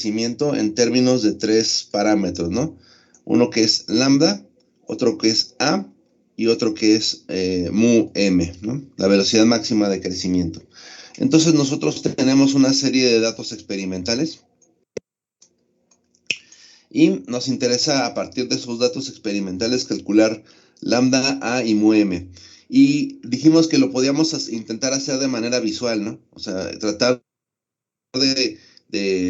crecimiento en términos de 3 parámetros, ¿no? Uno que es lambda, otro que es A y otro que es mu m, ¿no? La velocidad máxima de crecimiento. Entonces nosotros tenemos una serie de datos experimentales y nos interesa a partir de esos datos experimentales calcular lambda, A y mu m. Y dijimos que lo podíamos intentar hacer de manera visual, ¿no? O sea, tratar de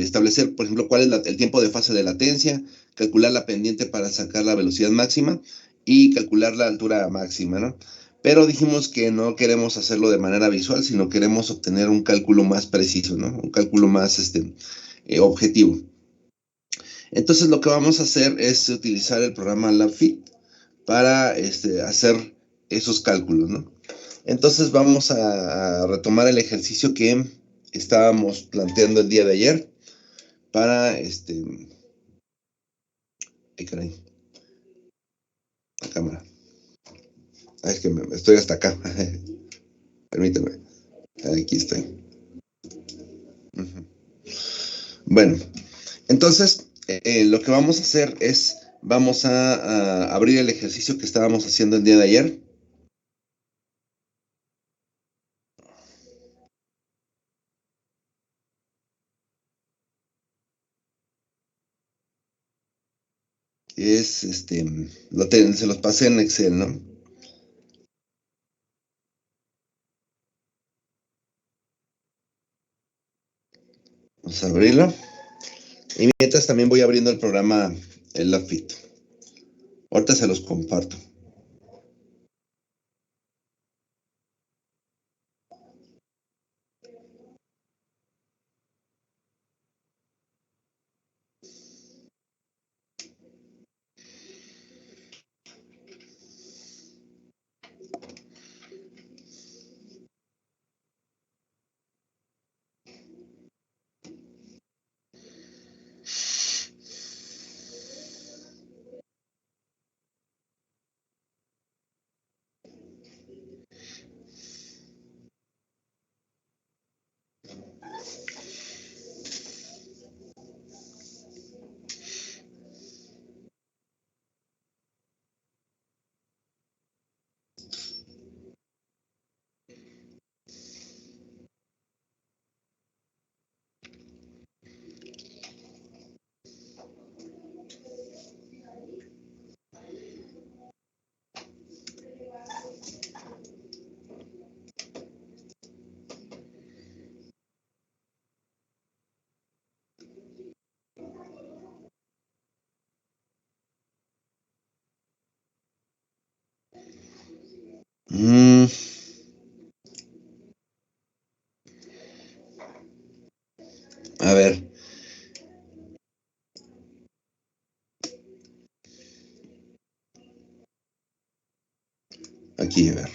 establecer, por ejemplo, cuál es el tiempo de fase de latencia, calcular la pendiente para sacar la velocidad máxima y calcular la altura máxima, ¿no? Pero dijimos que no queremos hacerlo de manera visual, sino queremos obtener un cálculo más preciso, ¿no? Un cálculo más objetivo. Entonces lo que vamos a hacer es utilizar el programa LabFit para hacer esos cálculos, ¿no? Entonces vamos a retomar el ejercicio que estábamos planteando el día de ayer para ay, caray, la cámara. Es que estoy hasta acá. Permítame. Aquí estoy. Bueno, entonces lo que vamos a hacer es, vamos a abrir el ejercicio que estábamos haciendo el día de ayer. Es, se los pasé en Excel, ¿no? Vamos a abrirlo. Y mientras también voy abriendo el programa, el LabFit. Ahorita se los comparto. A ver. Aquí, a ver.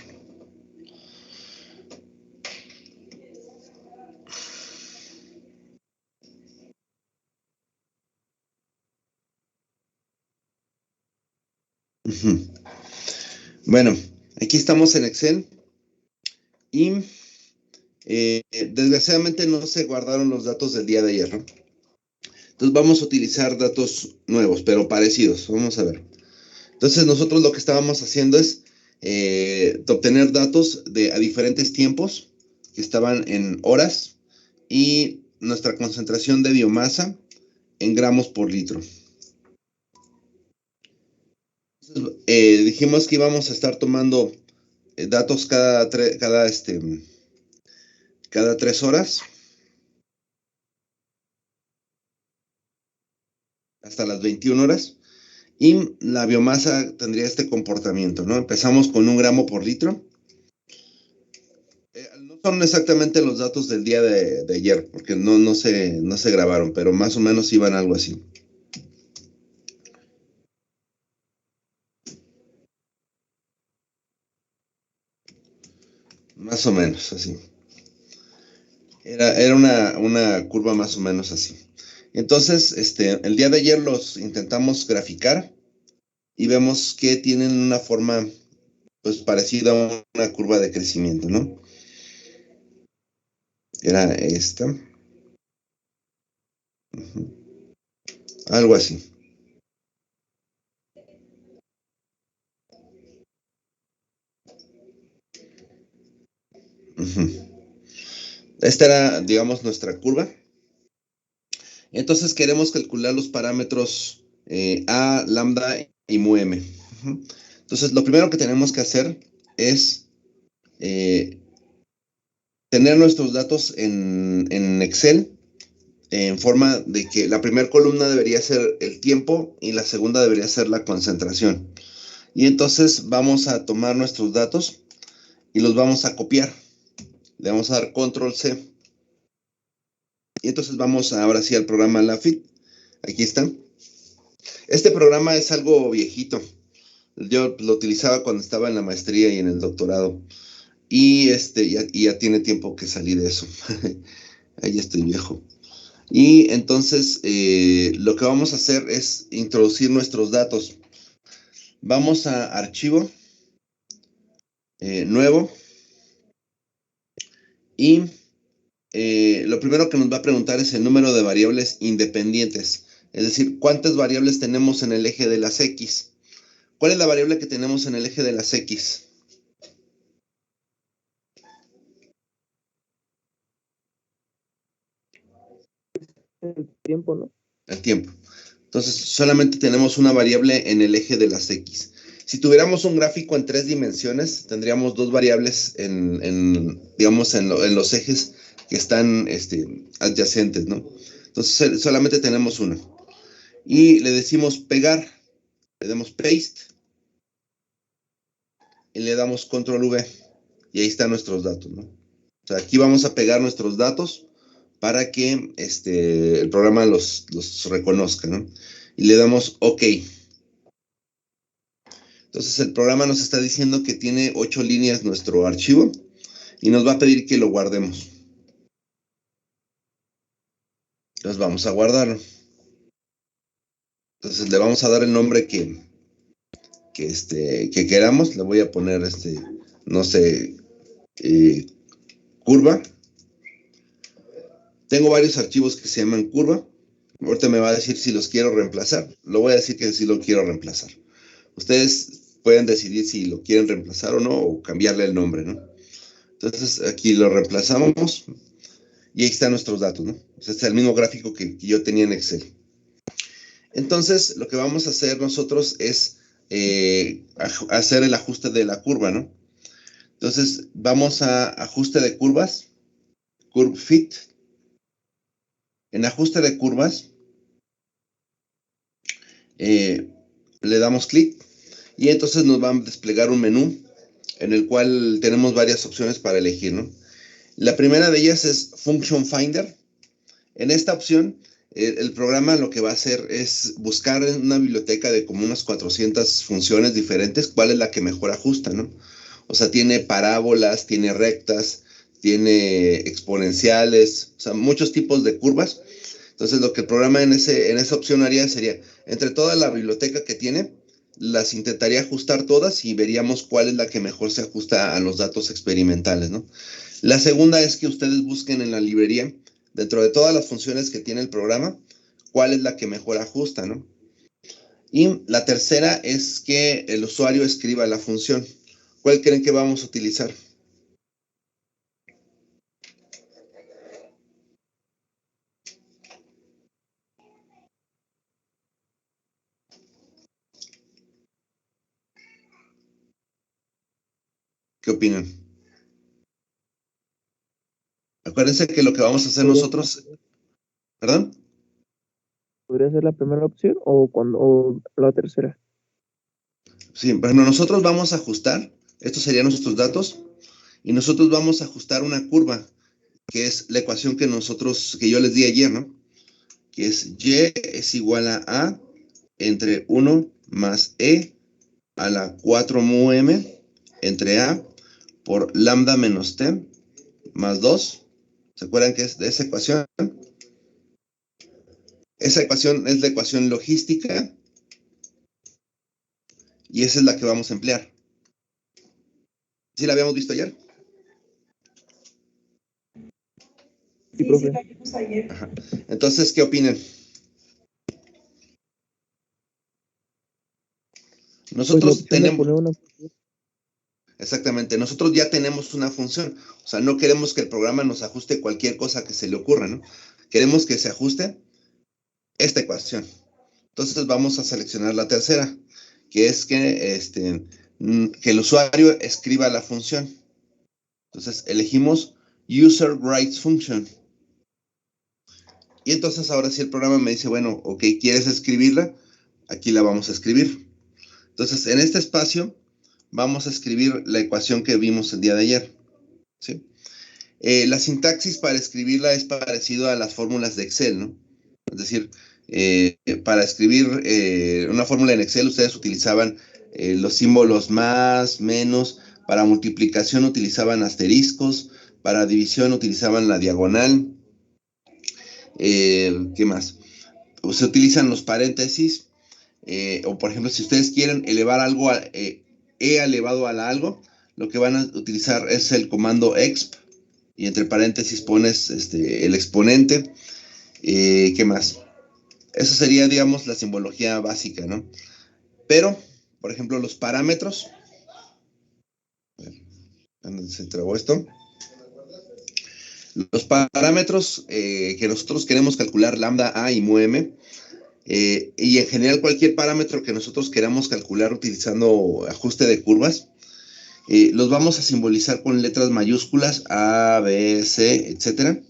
Bueno, aquí estamos en Excel y desgraciadamente no se guardaron los datos del día de ayer, ¿no? Entonces vamos a utilizar datos nuevos, pero parecidos. Vamos a ver. Entonces nosotros lo que estábamos haciendo es obtener datos a diferentes tiempos que estaban en horas y nuestra concentración de biomasa en gramos por litro. Entonces, dijimos que íbamos a estar tomando datos cada 3 horas hasta las 21 horas. Y la biomasa tendría este comportamiento, ¿no? Empezamos con 1 gramo por litro. No son exactamente los datos del día de ayer, porque no se grabaron, pero más o menos iban algo así. Más o menos así. Era una curva más o menos así. Entonces, el día de ayer los intentamos graficar y vemos que tienen una forma pues parecida a una curva de crecimiento, ¿no? Era esta. algo así. Esta era, digamos, nuestra curva. Entonces queremos calcular los parámetros A, lambda y mu m. Entonces lo primero que tenemos que hacer es tener nuestros datos en Excel en forma de que la primera columna debería ser el tiempo y la segunda debería ser la concentración. Y entonces vamos a tomar nuestros datos y los vamos a copiar. Le vamos a dar control C. Y entonces vamos ahora sí al programa LaFit. Aquí está. Este programa es algo viejito. Yo lo utilizaba cuando estaba en la maestría y en el doctorado. Y ya tiene tiempo que salí de eso. Ahí estoy viejo. Y entonces lo que vamos a hacer es introducir nuestros datos. Vamos a archivo, nuevo. Y lo primero que nos va a preguntar es el número de variables independientes. Es decir, ¿cuántas variables tenemos en el eje de las X? ¿Cuál es la variable que tenemos en el eje de las X? El tiempo, ¿no? El tiempo. Entonces, solamente tenemos una variable en el eje de las X. Si tuviéramos un gráfico en 3 dimensiones, tendríamos dos variables digamos, en los ejes que están adyacentes, ¿no? Entonces, solamente tenemos una. Y le decimos pegar, le damos paste y le damos control V. Y ahí están nuestros datos, ¿no? O sea, aquí vamos a pegar nuestros datos para que el programa los reconozca, ¿no? Y le damos OK. Entonces el programa nos está diciendo que tiene 8 líneas nuestro archivo y nos va a pedir que lo guardemos. Entonces vamos a guardarlo. Entonces le vamos a dar el nombre que queramos. Le voy a poner no sé, curva. Tengo varios archivos que se llaman curva. Ahorita me va a decir si los quiero reemplazar. Lo voy a decir que sí lo quiero reemplazar. Ustedes pueden decidir si lo quieren reemplazar o no, o cambiarle el nombre, ¿no? Entonces aquí lo reemplazamos y ahí están nuestros datos, ¿no? Este es el mismo gráfico que yo tenía en Excel. Entonces lo que vamos a hacer nosotros es hacer el ajuste de la curva, ¿no? Entonces vamos a ajuste de curvas, curve fit. En ajuste de curvas le damos clic y entonces nos va a desplegar un menú en el cual tenemos varias opciones para elegir, ¿no? La primera de ellas es Function Finder. En esta opción, el programa lo que va a hacer es buscar en una biblioteca de como unas 400 funciones diferentes cuál es la que mejor ajusta, ¿no? O sea, tiene parábolas, tiene rectas, tiene exponenciales, o sea, muchos tipos de curvas. Entonces, lo que el programa en esa opción haría sería, entre toda la biblioteca que tiene, las intentaría ajustar todas y veríamos cuál es la que mejor se ajusta a los datos experimentales, ¿no? La segunda es que ustedes busquen en la librería, dentro de todas las funciones que tiene el programa, cuál es la que mejor ajusta, ¿no? Y la tercera es que el usuario escriba la función. ¿Cuál creen que vamos a utilizar? ¿Qué opinan? Acuérdense que lo que vamos a hacer nosotros, ¿perdón? ¿Podría ser la primera opción o la tercera? Sí, bueno, nosotros vamos a ajustar, estos serían nuestros datos, y nosotros vamos a ajustar una curva, que es la ecuación que yo les di ayer, ¿no? Que es y es igual a entre 1 más e a la 4 mu m entre a por lambda menos t más 2. ¿Se acuerdan que es de esa ecuación? Esa ecuación es la ecuación logística y esa es la que vamos a emplear. ¿Sí la habíamos visto ayer? Sí, profe. Ajá. Entonces, ¿qué opinan? Pues la Nosotros opción de tenemos, poner una... exactamente, nosotros ya tenemos una función. O sea, no queremos que el programa nos ajuste cualquier cosa que se le ocurra, ¿no? Queremos que se ajuste esta ecuación. Entonces vamos a seleccionar la tercera, que es que el usuario escriba la función. Entonces elegimos User Writes Function. Y entonces ahora sí el programa me dice, bueno, ok, ¿quieres escribirla? Aquí la vamos a escribir. Entonces en este espacio vamos a escribir la ecuación que vimos el día de ayer, ¿sí? La sintaxis para escribirla es parecido a las fórmulas de Excel, ¿no? Es decir, para escribir una fórmula en Excel ustedes utilizaban los símbolos más, menos, para multiplicación utilizaban asteriscos, para división utilizaban la diagonal, ¿qué más? Se utilizan los paréntesis, o por ejemplo, si ustedes quieren elevar algo, e elevado a la algo, lo que van a utilizar es el comando exp, y entre paréntesis pones el exponente. ¿Qué más? Eso sería, digamos, la simbología básica, ¿no? Pero, por ejemplo, los parámetros, se trabó esto. Los parámetros que nosotros queremos calcular, lambda, a y mu m, y en general cualquier parámetro que nosotros queramos calcular utilizando ajuste de curvas, los vamos a simbolizar con letras mayúsculas A, B, C, etcétera.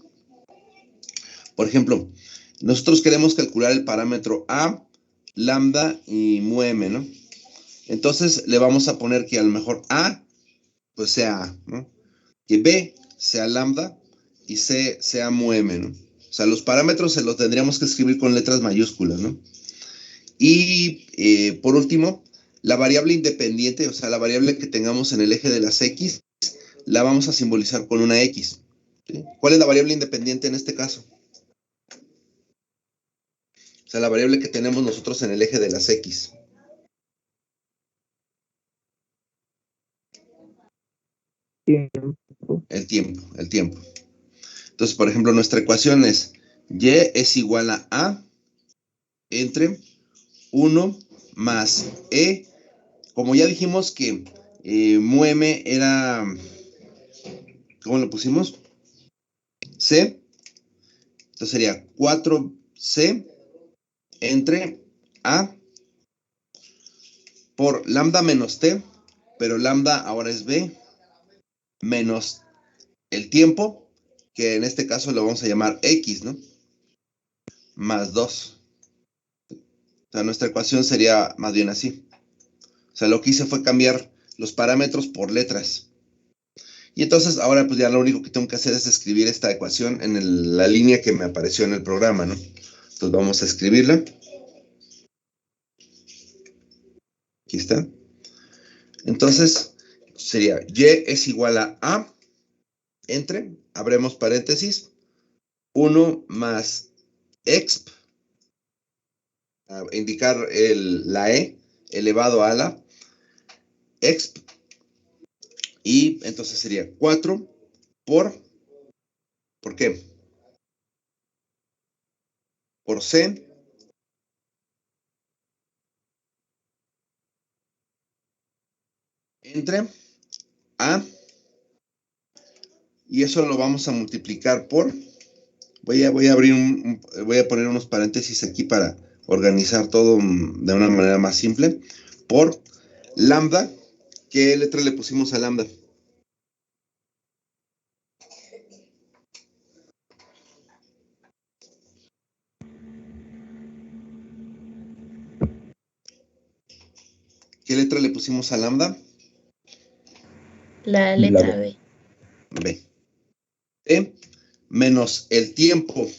Por ejemplo, nosotros queremos calcular el parámetro A, lambda y mu m, ¿no? Entonces le vamos a poner que a lo mejor A pues sea A, ¿no? Que B sea lambda y C sea mu m, ¿no? O sea, los parámetros se los tendríamos que escribir con letras mayúsculas, ¿no? Y por último, la variable independiente, o sea, la variable que tengamos en el eje de las X, la vamos a simbolizar con una X, ¿sí? ¿Cuál es la variable independiente en este caso? O sea, la variable que tenemos nosotros en el eje de las X. Tiempo. El tiempo, el tiempo. Entonces, por ejemplo, nuestra ecuación es y es igual a entre 1 más e. Como ya dijimos que mu m era, ¿cómo lo pusimos? C. Entonces sería 4c entre a por lambda menos t, pero lambda ahora es b, menos el tiempo, que en este caso lo vamos a llamar x, ¿no? Más 2. O sea, nuestra ecuación sería más bien así. O sea, lo que hice fue cambiar los parámetros por letras. Y entonces ahora pues ya lo único que tengo que hacer es escribir esta ecuación en la línea que me apareció en el programa, ¿no? Entonces vamos a escribirla. Aquí está. Entonces sería y es igual a entre, abremos paréntesis, 1 más exp, a indicar la e elevado a la exp, y entonces sería 4 ¿por qué? Por c entre a, y eso lo vamos a multiplicar por, voy a abrir voy a poner unos paréntesis aquí para organizar todo de una manera más simple, por lambda. ¿Qué letra le pusimos a lambda? ¿Qué letra le pusimos a lambda? La letra B. B. E menos el tiempo.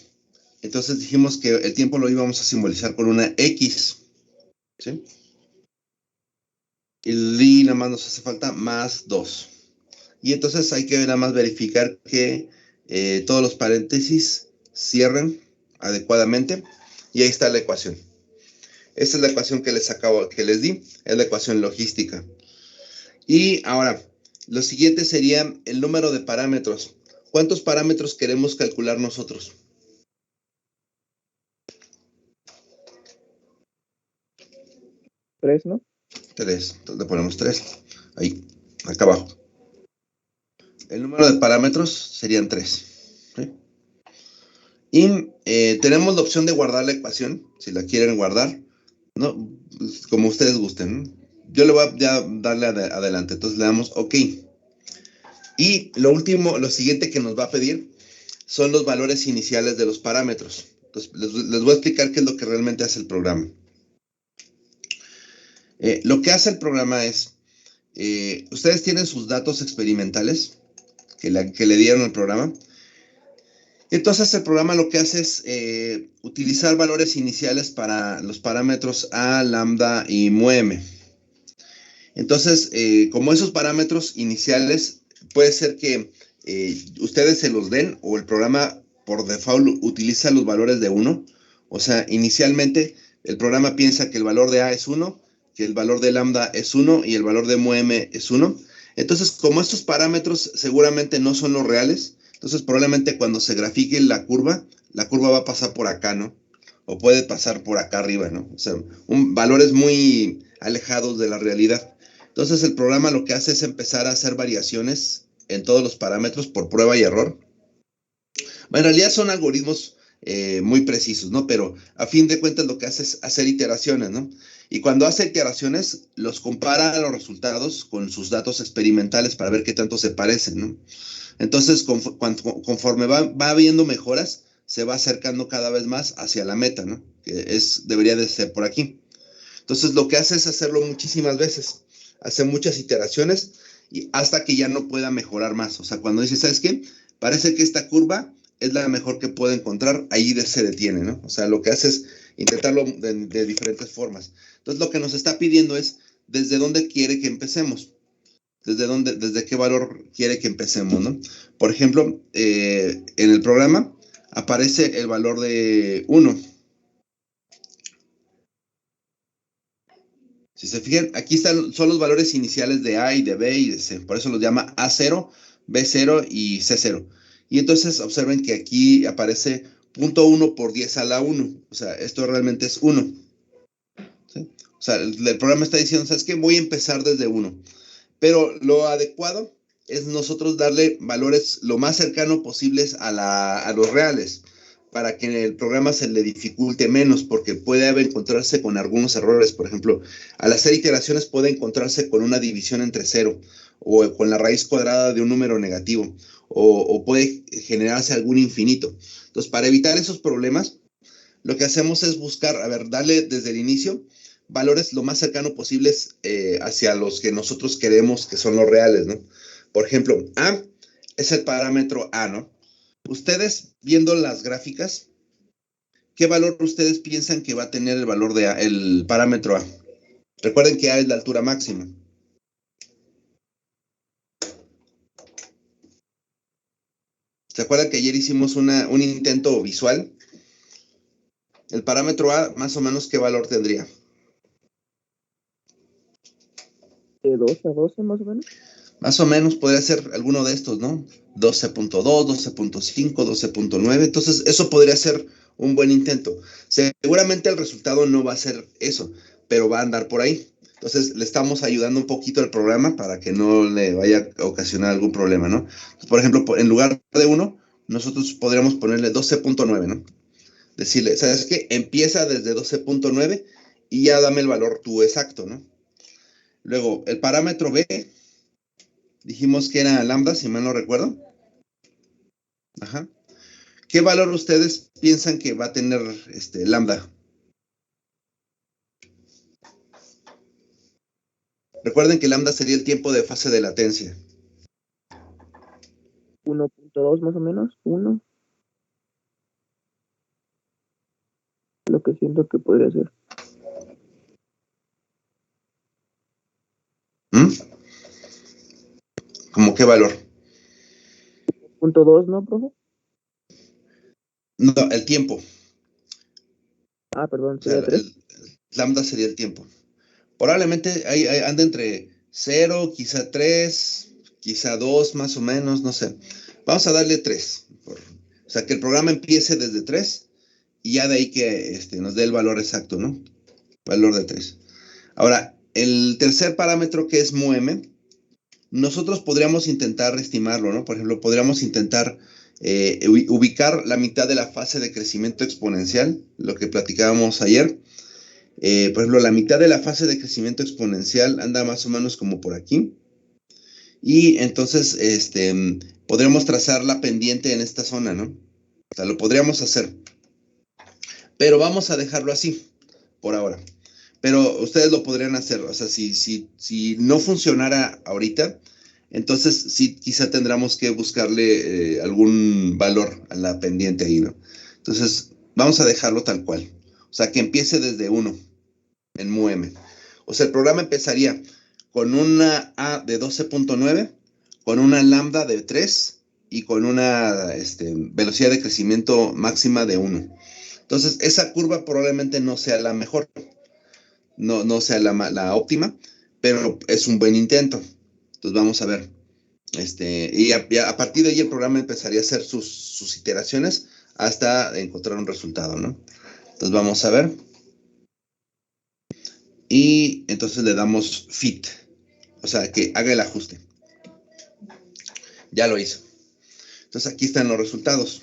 Entonces dijimos que el tiempo lo íbamos a simbolizar con una X, ¿sí? Y nada más nos hace falta más 2. Y entonces hay que nada más verificar que todos los paréntesis cierren adecuadamente. Y ahí está la ecuación. Esta es la ecuación que les di, es la ecuación logística. Y ahora, lo siguiente sería el número de parámetros. ¿Cuántos parámetros queremos calcular nosotros? 3, ¿no? 3. Entonces le ponemos 3. Ahí, acá abajo. El número de parámetros serían 3. ¿Sí? Y tenemos la opción de guardar la ecuación, si la quieren guardar, ¿no? Pues, como ustedes gusten, ¿no? Yo le voy a ya darle adelante. Entonces le damos OK. Y lo siguiente que nos va a pedir son los valores iniciales de los parámetros. Entonces les voy a explicar qué es lo que realmente hace el programa. Lo que hace el programa es, ustedes tienen sus datos experimentales que le dieron al programa. Entonces el programa lo que hace es utilizar valores iniciales para los parámetros a, lambda y mu. Entonces, como esos parámetros iniciales, puede ser que ustedes se los den o el programa por default utiliza los valores de 1. O sea, inicialmente el programa piensa que el valor de A es 1, que el valor de lambda es 1 y el valor de mu es 1. Entonces, como estos parámetros seguramente no son los reales, entonces probablemente cuando se grafique la curva va a pasar por acá, ¿no? O puede pasar por acá arriba, ¿no? O sea, valores muy alejados de la realidad. Entonces el programa lo que hace es empezar a hacer variaciones en todos los parámetros por prueba y error. Bueno, en realidad son algoritmos muy precisos, ¿no? Pero a fin de cuentas lo que hace es hacer iteraciones, ¿no? Y cuando hace iteraciones, los compara a los resultados con sus datos experimentales para ver qué tanto se parecen, ¿no? Entonces, conforme va habiendo mejoras, se va acercando cada vez más hacia la meta, ¿no? Que debería de ser por aquí. Entonces, lo que hace es hacerlo muchísimas veces, hace muchas iteraciones y hasta que ya no pueda mejorar más. O sea, cuando dice, ¿sabes qué? Parece que esta curva es la mejor que puedo encontrar, ahí se detiene, ¿no? O sea, lo que hace es intentarlo de diferentes formas. Entonces, lo que nos está pidiendo es, ¿desde dónde quiere que empecemos? ¿Desde qué valor quiere que empecemos, ¿no? Por ejemplo, en el programa aparece el valor de 1. Si se fijan, aquí son los valores iniciales de A y de B y de C. Por eso los llama A0, B0 y C0. Y entonces observen que aquí aparece 0.1 por 10 a la 1. O sea, esto realmente es 1. ¿Sí? O sea, el programa está diciendo, ¿sabes qué? Voy a empezar desde 1. Pero lo adecuado es nosotros darle valores lo más cercano posibles a los reales, para que el programa se le dificulte menos, porque puede encontrarse con algunos errores. Por ejemplo, al hacer iteraciones puede encontrarse con una división entre 0, o con la raíz cuadrada de un número negativo, o puede generarse algún infinito. Entonces, para evitar esos problemas, lo que hacemos es buscar, darle desde el inicio valores lo más cercano posibles hacia los que nosotros queremos que son los reales, ¿no? Por ejemplo, A es el parámetro A, ¿no? Ustedes, viendo las gráficas, ¿qué valor ustedes piensan que va a tener el valor de A, el parámetro A? Recuerden que A es la altura máxima. ¿Se acuerdan que ayer hicimos un intento visual? El parámetro A, más o menos, ¿qué valor tendría? De 12 a 12 más o menos. Más o menos podría ser alguno de estos, ¿no? 12.2, 12.5, 12.9. Entonces, eso podría ser un buen intento. Seguramente el resultado no va a ser eso, pero va a andar por ahí. Entonces, le estamos ayudando un poquito al programa para que no le vaya a ocasionar algún problema, ¿no? Por ejemplo, en lugar de 1, nosotros podríamos ponerle 12.9, ¿no? Decirle, ¿sabes qué? Empieza desde 12.9 y ya dame el valor tú exacto, ¿no? Luego, el parámetro B, dijimos que era lambda, si mal no recuerdo. Ajá. ¿Qué valor ustedes piensan que va a tener lambda? Recuerden que lambda sería el tiempo de fase de latencia. 1.2 más o menos. 1. Lo que siento que podría ser. ¿Mm? ¿Cómo qué valor? 1.2, ¿no, profe? No, el tiempo. Ah, perdón, O sea, sería 3. lambda sería el tiempo. Probablemente anda entre 0, quizá 3, quizá 2, más o menos, no sé. Vamos a darle 3. O sea, que el programa empiece desde 3 y ya de ahí que nos dé el valor exacto, ¿no? Valor de 3. Ahora, El tercer parámetro, que es μm, nosotros podríamos intentar estimarlo, ¿no? Por ejemplo, podríamos intentar ubicar la mitad de la fase de crecimiento exponencial, lo que platicábamos ayer. Por ejemplo, la mitad de la fase de crecimiento exponencial anda más o menos como por aquí. Y entonces, podríamos trazar la pendiente en esta zona, ¿no? O sea, lo podríamos hacer. Pero vamos a dejarlo así, por ahora. Pero ustedes lo podrían hacer. O sea, si no funcionara ahorita, entonces sí, quizá tendremos que buscarle algún valor a la pendiente ahí, ¿no? Entonces, vamos a dejarlo tal cual. O sea, que empiece desde 1 en MUM. O sea, el programa empezaría con una A de 12.9, con una lambda de 3 y con una velocidad de crecimiento máxima de 1. Entonces, esa curva probablemente no sea la mejor, no sea la óptima, pero es un buen intento. Entonces, vamos a ver. Y a partir de ahí el programa empezaría a hacer sus iteraciones hasta encontrar un resultado, ¿no? Entonces, vamos a ver. Y entonces le damos fit, o sea, que haga el ajuste. Ya lo hizo. Entonces, aquí están los resultados.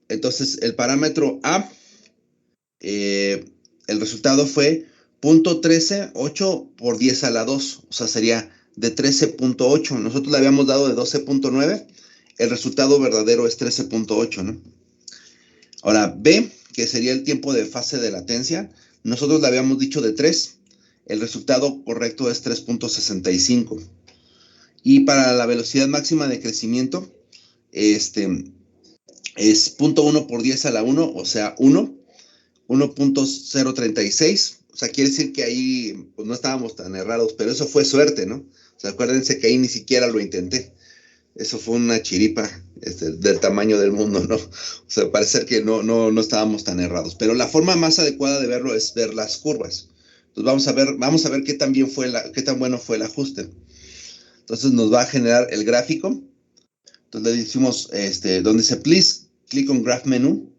Entonces, el parámetro A, el resultado fue 0.138 por 10 a la 2, o sea, sería de 13.8. Nosotros le habíamos dado de 12.9, el resultado verdadero es 13.8, ¿no? Ahora, B, que sería el tiempo de fase de latencia, nosotros le habíamos dicho de 3, el resultado correcto es 3.65. Y para la velocidad máxima de crecimiento, es 0.1 por 10 a la 1, o sea, 1.036. O sea, quiere decir que ahí pues, no estábamos tan errados, pero eso fue suerte, ¿no? O sea, acuérdense que ahí ni siquiera lo intenté. Eso fue una chiripa del tamaño del mundo, ¿no? O sea, parece que no estábamos tan errados. Pero la forma más adecuada de verlo es ver las curvas. Entonces vamos a ver qué tan bueno fue el ajuste. Entonces nos va a generar el gráfico. Entonces le decimos, donde dice please, click on graph menu.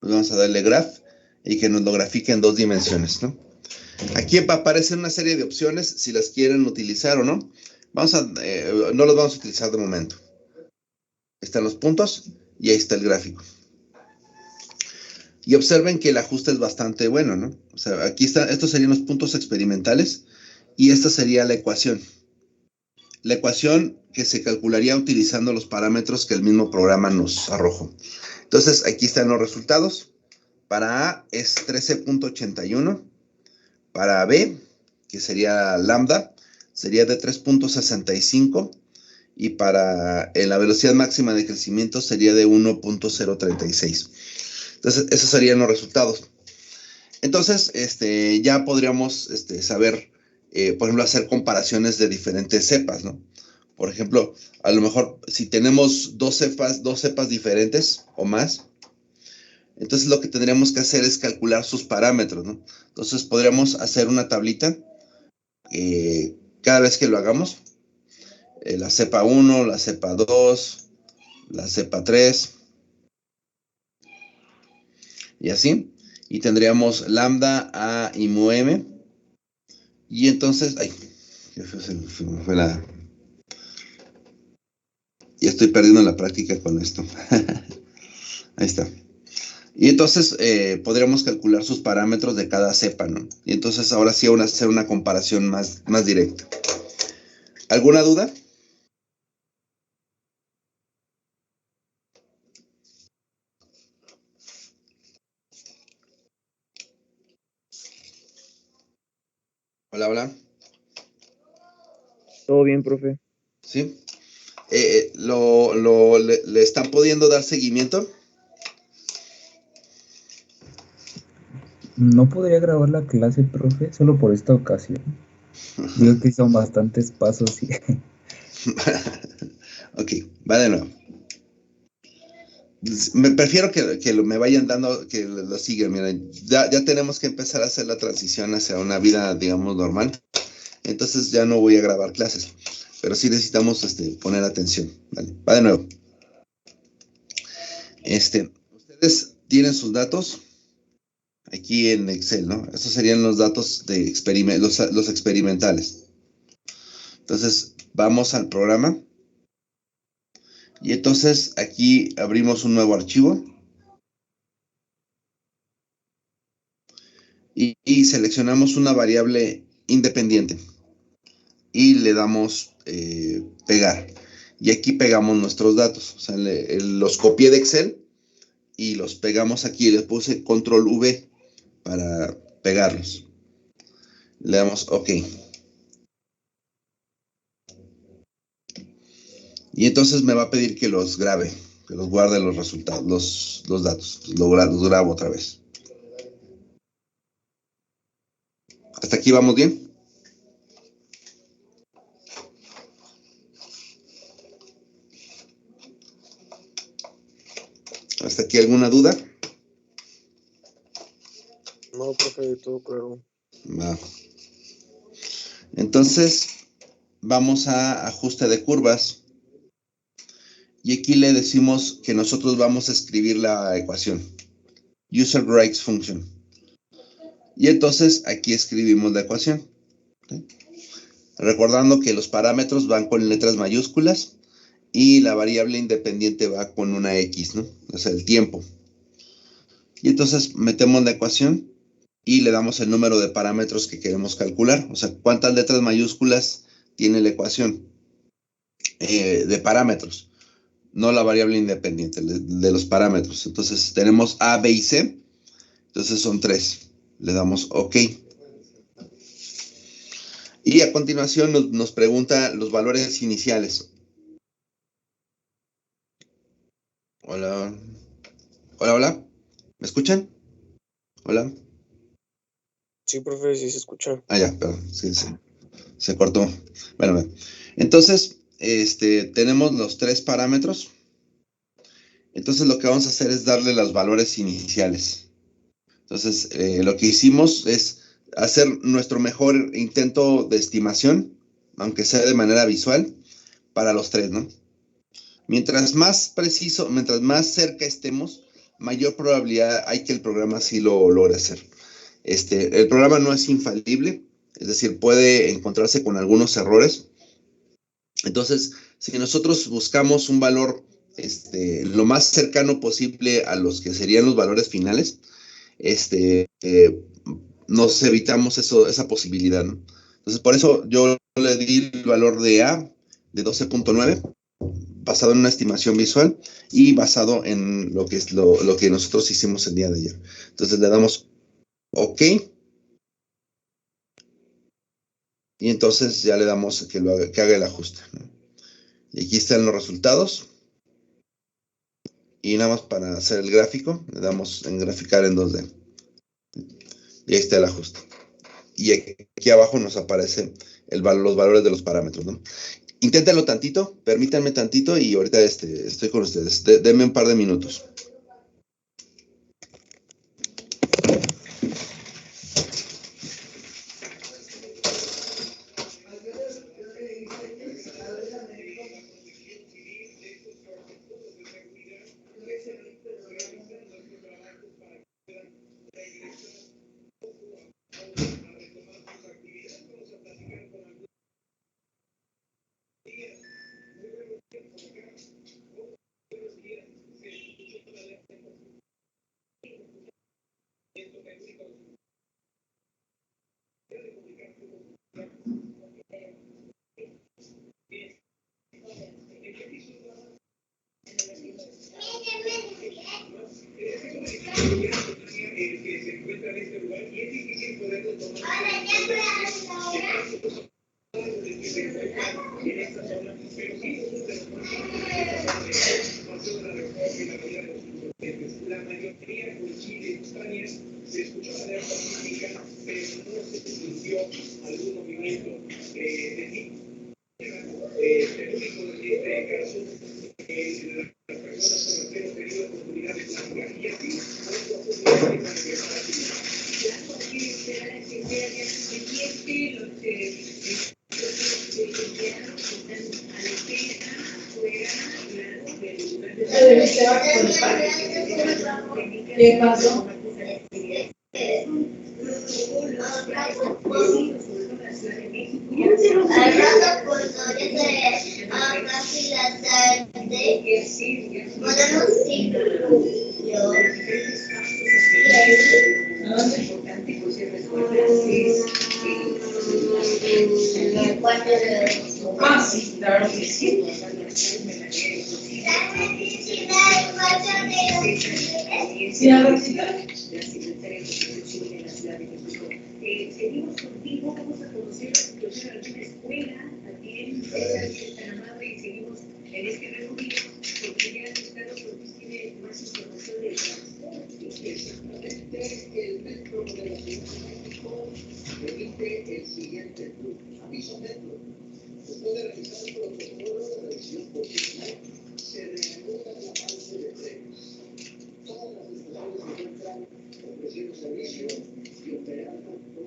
Pues vamos a darle graph y que nos lo grafique en 2 dimensiones, ¿no? Aquí va a aparecer una serie de opciones si las quieren utilizar o no. No los vamos a utilizar de momento. Están los puntos y ahí está el gráfico. Y observen que el ajuste es bastante bueno, ¿no? O sea, aquí están, estos serían los puntos experimentales y esta sería la ecuación. La ecuación que se calcularía utilizando los parámetros que el mismo programa nos arrojó. Entonces, aquí están los resultados. Para A es 13.81. Para B, que sería lambda, sería de 3.65. Y para la velocidad máxima de crecimiento sería de 1.036. Entonces, esos serían los resultados. Entonces, ya podríamos saber, por ejemplo, hacer comparaciones de diferentes cepas, ¿no? Por ejemplo, a lo mejor si tenemos dos cepas diferentes o más, entonces lo que tendríamos que hacer es calcular sus parámetros, ¿no? Entonces podríamos hacer una tablita cada vez que lo hagamos. La cepa 1, la cepa 2, la cepa 3 y así. Y tendríamos lambda, A y mu m. Y entonces, ay, se me fue la... Ya estoy perdiendo la práctica con esto. Ahí está. Y entonces podríamos calcular sus parámetros de cada cepa, ¿no? Y entonces ahora sí vamos a hacer una comparación más directa. ¿Alguna duda? Hola, hola. Todo bien, profe. ¿Sí? ¿Le están pudiendo dar seguimiento? No podría grabar la clase, profe, solo por esta ocasión. Digo que son bastantes pasos y Ok, va de nuevo. Me prefiero que me vayan dando, que lo sigan. Miren, ya tenemos que empezar a hacer la transición hacia una vida, digamos, normal. Entonces ya no voy a grabar clases. Pero sí necesitamos poner atención. Vale, va de nuevo. Ustedes tienen sus datos. aquí en Excel, ¿no? Estos serían los datos de los experimentales. Entonces, vamos al programa. Y entonces aquí abrimos un nuevo archivo. Y seleccionamos una variable independiente. Y le damos pegar. Y aquí pegamos nuestros datos. O sea, los copié de Excel y los pegamos aquí. Le puse control V para pegarlos. Le damos OK. Y entonces me va a pedir que los grabe, que los guarde los resultados, los datos. Los grabo otra vez. ¿Hasta aquí vamos bien? ¿Hasta aquí alguna duda? No, profe, todo claro. Va. Entonces, vamos a ajuste de curvas. Y aquí le decimos que nosotros vamos a escribir la ecuación. User Grades Function. Y entonces aquí escribimos la ecuación. ¿Sí? Recordando que los parámetros van con letras mayúsculas y la variable independiente va con una X, ¿no? O sea, el tiempo. Y entonces metemos la ecuación y le damos el número de parámetros que queremos calcular. O sea, cuántas letras mayúsculas tiene la ecuación de parámetros. No la variable independiente, de los parámetros. Entonces tenemos A, B y C. Entonces son 3. Le damos OK. Y a continuación nos pregunta los valores iniciales. Hola. Hola, hola. ¿Me escuchan? Hola. Sí, profe, sí se escucha. Ah, ya, perdón. Sí, sí. Se cortó. Bueno, entonces, tenemos los 3 parámetros. Entonces lo que vamos a hacer es darle los valores iniciales. Entonces, lo que hicimos es hacer nuestro mejor intento de estimación, aunque sea de manera visual, para los 3, ¿no? Mientras más preciso, mientras más cerca estemos, mayor probabilidad hay que el programa sí lo logre hacer. El programa no es infalible, es decir, puede encontrarse con algunos errores. Entonces, si nosotros buscamos un valor lo más cercano posible a los que serían los valores finales, nos evitamos esa posibilidad, ¿no? Entonces, por eso yo le di el valor de A de 12.9, basado en una estimación visual y basado en lo que es lo que nosotros hicimos el día de ayer. Entonces le damos OK y entonces ya le damos que haga el ajuste, ¿no? Y aquí están los resultados. Y nada más para hacer el gráfico, le damos en graficar en 2D. Y ahí está el ajuste. Y aquí abajo nos aparece los valores de los parámetros, ¿no? Inténtenlo tantito, permítanme tantito y ahorita estoy con ustedes. Denme un par de minutos. ¿Qué pasó? Al rato pues casi la tarde, podemos Sí, claro que sí. Sí, a ver, sí. Seguimos contigo, vamos a conocer la situación de alguna escuela, también es tan amable y seguimos en este recorrido porque ya Ricardo Ortiz tiene más información del transporte. Exactamente, el metro de la Ciudad de México emite el siguiente aviso metro. Después de realizar el protocolo de revisión continua, se reanuda el avance de trenes. Todas las estaciones se encuentran ofreciendo servicio y operando con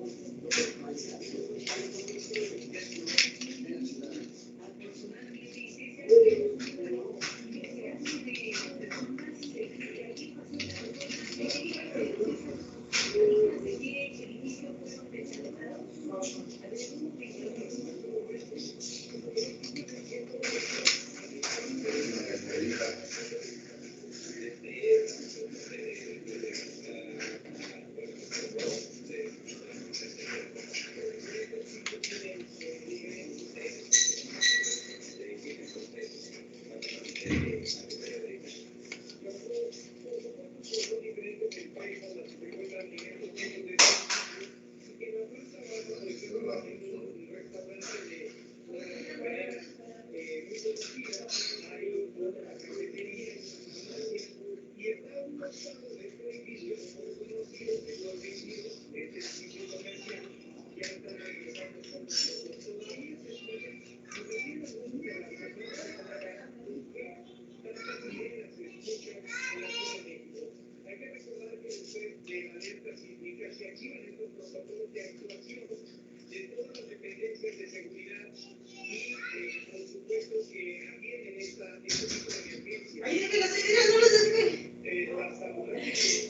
normalidad.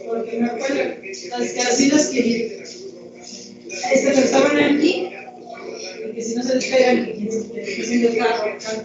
Porque me acuerdo, las que así las quería. Estas estaban aquí, porque si no se despegan, que se me carro acá.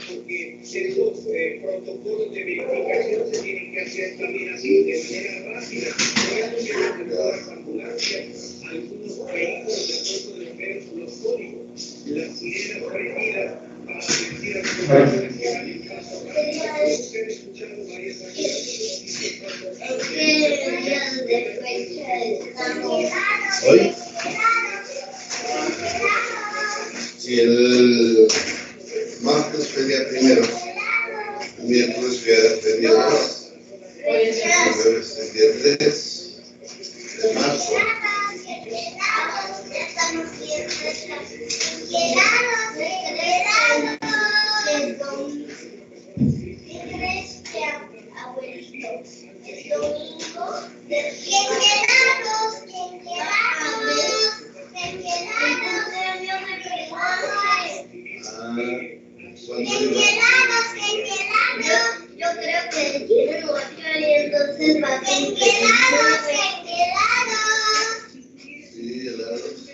Porque estos protocolos de verificación se tienen que hacer también así, de manera rápida. Por eso se hacen todas las ambulancias, algunos vehículos de puesto de bomberos con los códigos, las sirenas prendidas para advertir a las personas que van en paso rápido. Se han escuchado varias Hoy, si el martes fue día primero, el miércoles fue día 2, el jueves es día 3 de marzo. Yo creo que tiene mucho y entonces va a ser Sí, helados.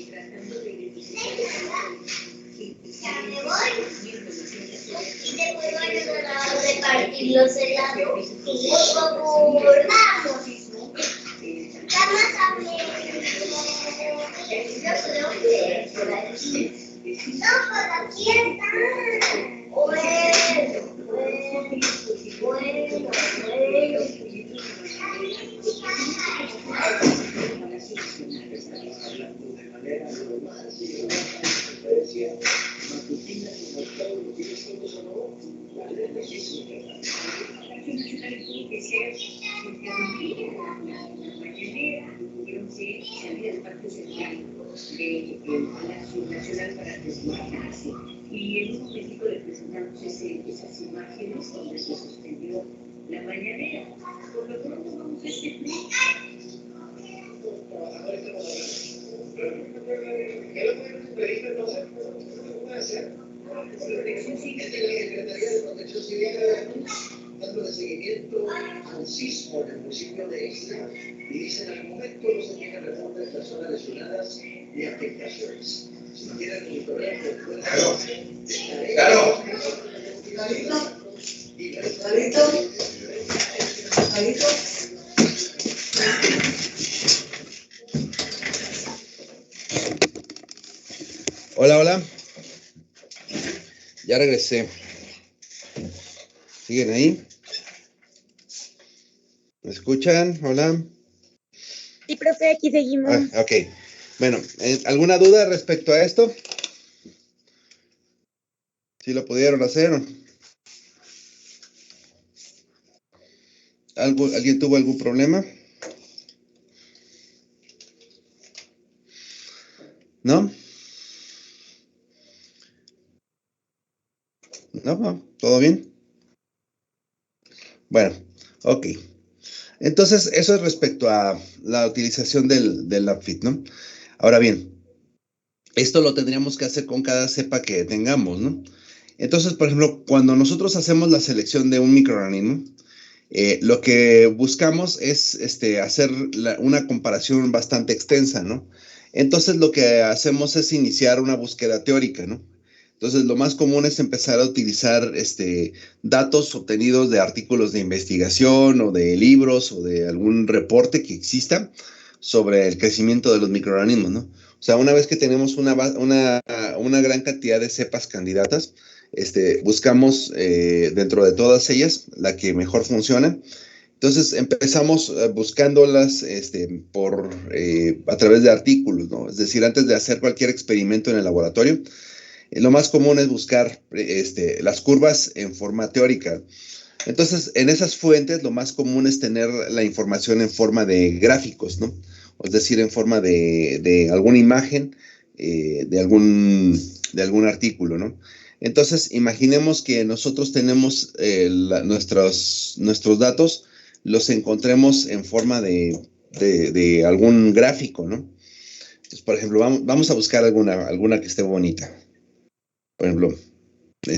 tratando de identificar y te puedo ayudar a repartir los helados y como vamos. Vamos a ver. Yo creo que por aquí. No, por aquí está. que ser interrumpida la mañanera, tuvieron que salir al Parque Central del Palacio Nacional para desmarcarse. Y en un momentito le presentamos esas imágenes donde se suspendió la mañanera. Por lo pronto vamos a este clip. Protección Civil. Secretaría de Protección Civil dándole seguimiento a un sismo en el municipio de Ixtla y dicen al momento no se tiene reporte de personas lesionadas ni afectaciones. Si quieren monitorear, pues pueden. Claro. Hola, hola. Ya regresé. ¿Siguen ahí? ¿Me escuchan? Hola. Sí, profe, aquí seguimos. Ok. Bueno, ¿alguna duda respecto a esto? ¿Sí lo pudieron hacer? ¿Alguien tuvo algún problema? ¿No? ¿No? ¿Todo bien? Bueno, ok. Entonces, eso es respecto a la utilización del LabFit, ¿no? Ahora bien, esto lo tendríamos que hacer con cada cepa que tengamos, ¿no? Entonces, por ejemplo, cuando nosotros hacemos la selección de un microorganismo, lo que buscamos es hacer una comparación bastante extensa, ¿no? Entonces, lo que hacemos es iniciar una búsqueda teórica, ¿no? Entonces, lo más común es empezar a utilizar datos obtenidos de artículos de investigación o de libros o de algún reporte que exista sobre el crecimiento de los microorganismos, ¿no? O sea, una vez que tenemos una gran cantidad de cepas candidatas, buscamos dentro de todas ellas la que mejor funciona. Entonces empezamos buscándolas a través de artículos, ¿no? Es decir, antes de hacer cualquier experimento en el laboratorio, lo más común es buscar las curvas en forma teórica. Entonces, en esas fuentes, lo más común es tener la información en forma de gráficos, ¿no? Es decir, en forma de alguna imagen, de algún artículo, ¿no? Entonces, imaginemos que nosotros tenemos nuestros datos, los encontremos en forma de algún gráfico, ¿no? Entonces, por ejemplo, vamos a buscar alguna que esté bonita. Por ejemplo, voy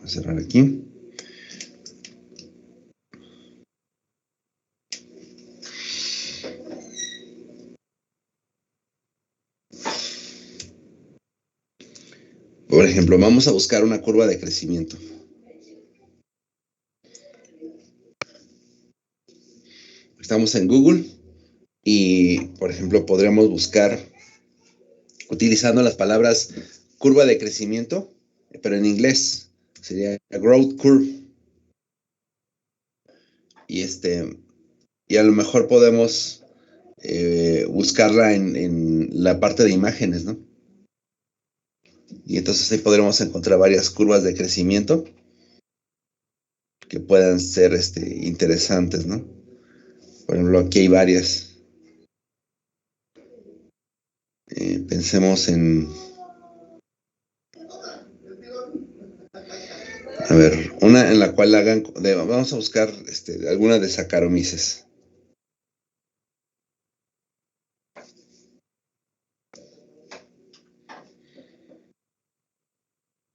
a cerrar aquí. Por ejemplo, vamos a buscar una curva de crecimiento. Estamos en Google y, por ejemplo, podríamos buscar utilizando las palabras curva de crecimiento, pero en inglés sería growth curve. Y a lo mejor podemos buscarla en la parte de imágenes, ¿no? Y entonces ahí podremos encontrar varias curvas de crecimiento que puedan ser interesantes, ¿no? Por ejemplo, aquí hay varias. Pensemos en, a ver, una en la cual vamos a buscar alguna de Saccharomyces.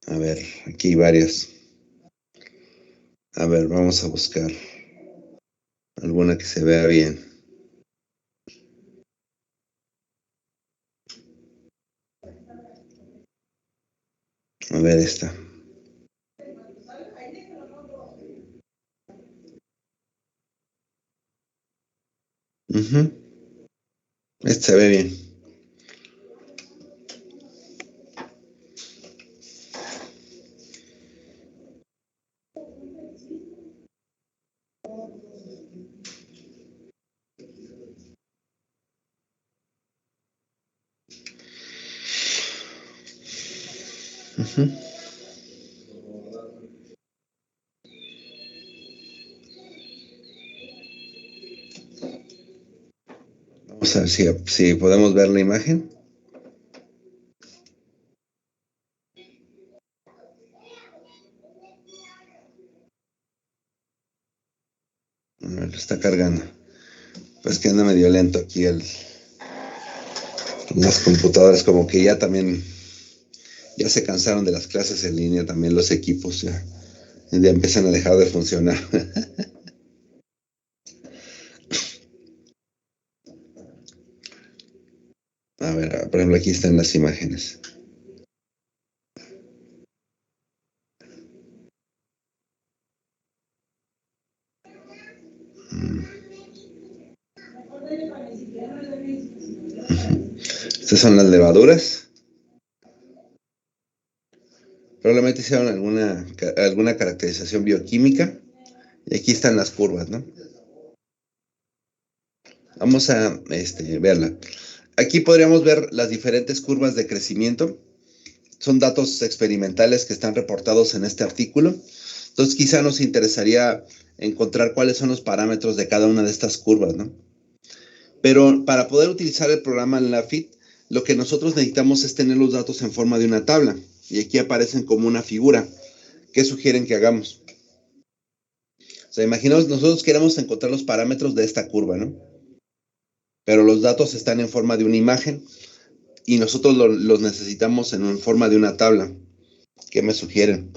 A ver, aquí hay varias. A ver, vamos a buscar alguna que se vea bien. A ver esta. Esta se ve bien. Vamos a ver si podemos ver la imagen. Lo está cargando. Pues que anda medio lento aquí las computadoras, como que ya también ya se cansaron de las clases en línea, también los equipos ya empiezan a dejar de funcionar. A ver, por ejemplo, aquí están las imágenes. Estas son las levaduras. Probablemente hicieron alguna caracterización bioquímica. Y aquí están las curvas, ¿no? Vamos a verla. Aquí podríamos ver las diferentes curvas de crecimiento. Son datos experimentales que están reportados en este artículo. Entonces quizá nos interesaría encontrar cuáles son los parámetros de cada una de estas curvas, ¿no? Pero para poder utilizar el programa LabFit, lo que nosotros necesitamos es tener los datos en forma de una tabla. Y aquí aparecen como una figura. ¿Qué sugieren que hagamos? O sea, imaginaos, nosotros queremos encontrar los parámetros de esta curva, ¿no? Pero los datos están en forma de una imagen y nosotros los necesitamos en forma de una tabla. ¿Qué me sugieren?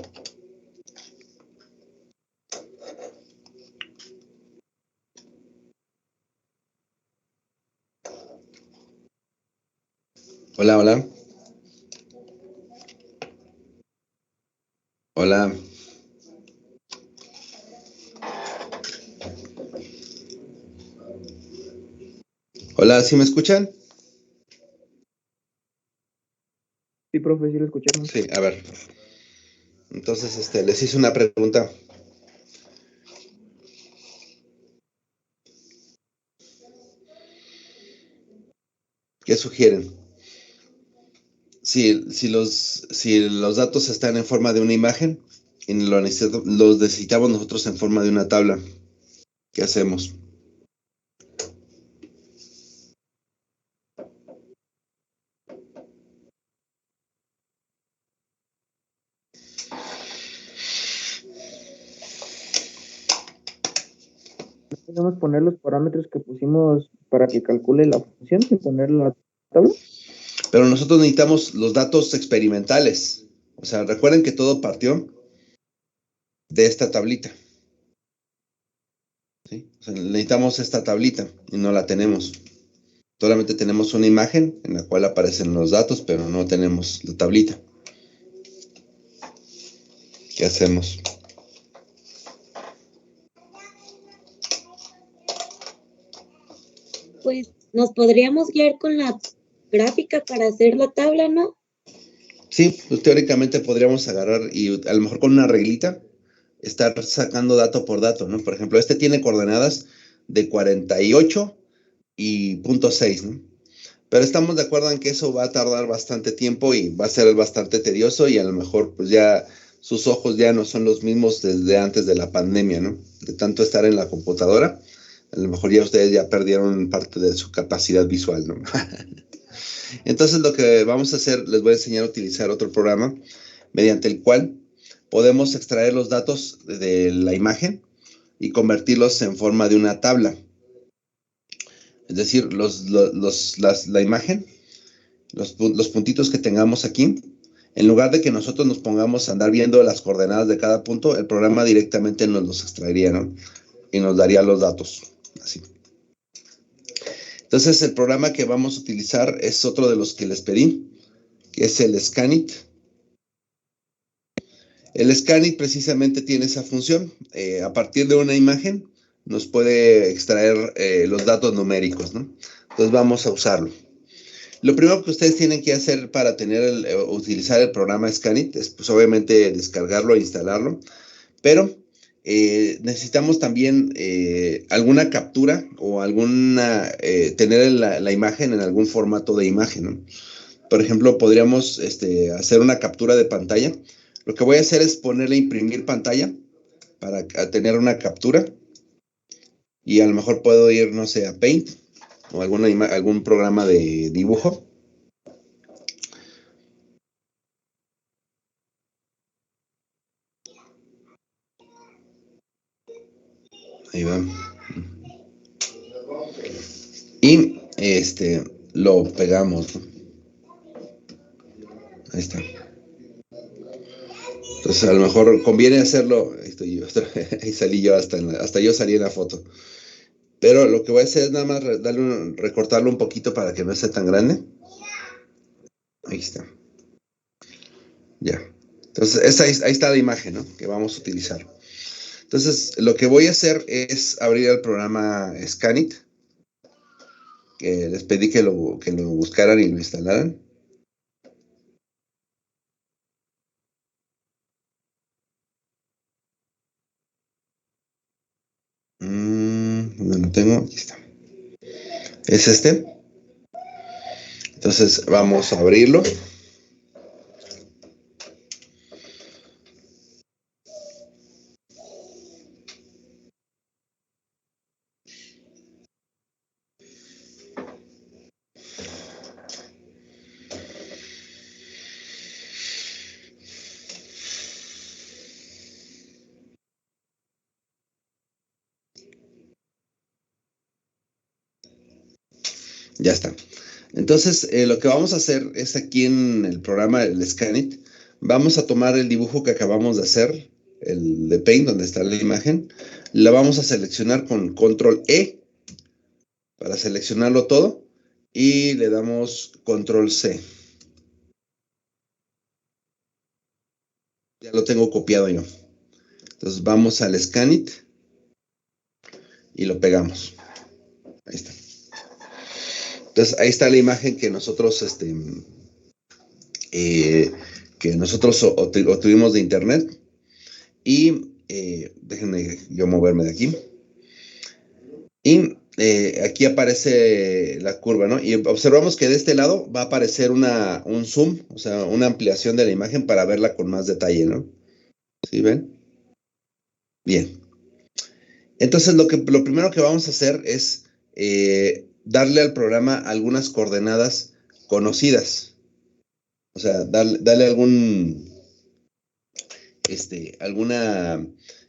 Hola, hola. Hola. Hola, ¿sí me escuchan? Sí, profe, sí lo escuchamos. Sí, a ver. Entonces, les hice una pregunta. ¿Qué sugieren? Si los datos están en forma de una imagen y los necesitamos nosotros en forma de una tabla, ¿qué hacemos? Podemos poner los parámetros que pusimos para que calcule la función sin poner la tabla. Pero nosotros necesitamos los datos experimentales. O sea, recuerden que todo partió de esta tablita. ¿Sí? O sea, necesitamos esta tablita y no la tenemos. Solamente tenemos una imagen en la cual aparecen los datos, pero no tenemos la tablita. ¿Qué hacemos? Pues nos podríamos guiar con la gráfica para hacer la tabla, ¿no? Sí, pues teóricamente podríamos agarrar y a lo mejor con una reglita estar sacando dato por dato, ¿no? Por ejemplo, este tiene coordenadas de 48 y .6, ¿no? Pero estamos de acuerdo en que eso va a tardar bastante tiempo y va a ser bastante tedioso y a lo mejor pues ya sus ojos ya no son los mismos desde antes de la pandemia, ¿no? De tanto estar en la computadora, a lo mejor ya ustedes ya perdieron parte de su capacidad visual, ¿no? Entonces lo que vamos a hacer, les voy a enseñar a utilizar otro programa mediante el cual podemos extraer los datos de la imagen y convertirlos en forma de una tabla. Es decir, la imagen, los puntitos que tengamos aquí, en lugar de que nosotros nos pongamos a andar viendo las coordenadas de cada punto, el programa directamente nos los extraería, ¿no? Y nos daría los datos, así. Entonces, el programa que vamos a utilizar es otro de los que les pedí, que es el Scanit. El Scanit precisamente tiene esa función. A partir de una imagen nos puede extraer los datos numéricos, ¿no? Entonces vamos a usarlo. Lo primero que ustedes tienen que hacer para utilizar el programa Scanit es pues obviamente descargarlo e instalarlo, pero necesitamos también alguna captura o tener la imagen en algún formato de imagen, ¿no? Por ejemplo, podríamos hacer una captura de pantalla. Lo que voy a hacer es ponerle imprimir pantalla para tener una captura y a lo mejor puedo ir, no sé, a Paint o algún programa de dibujo. Ahí va. Y lo pegamos, ¿no? Ahí está. Entonces a lo mejor conviene hacerlo. Ahí estoy yo, ahí salí yo hasta yo salí en la foto. Pero lo que voy a hacer es nada más recortarlo un poquito para que no esté tan grande. Ahí está. Ya. Entonces ahí está la imagen, ¿no? Que vamos a utilizar. Entonces lo que voy a hacer es abrir el programa Scanit, que les pedí que lo buscaran y lo instalaran. ¿Dónde lo tengo? Aquí está. Es este. Entonces vamos a abrirlo. Ya está. Entonces, lo que vamos a hacer es aquí en el programa, el Scanit, vamos a tomar el dibujo que acabamos de hacer, el de Paint, donde está la imagen, la vamos a seleccionar con Control E para seleccionarlo todo y le damos Control C. Ya lo tengo copiado yo. Entonces vamos al Scanit y lo pegamos. Ahí está. Entonces ahí está la imagen que nosotros obtuvimos de internet. Y déjenme yo moverme de aquí. Y aquí aparece la curva, ¿no? Y observamos que de este lado va a aparecer un zoom, o sea, una ampliación de la imagen para verla con más detalle, ¿no? ¿Sí ven? Bien. Entonces lo primero que vamos a hacer es darle al programa algunas coordenadas conocidas. O sea, darle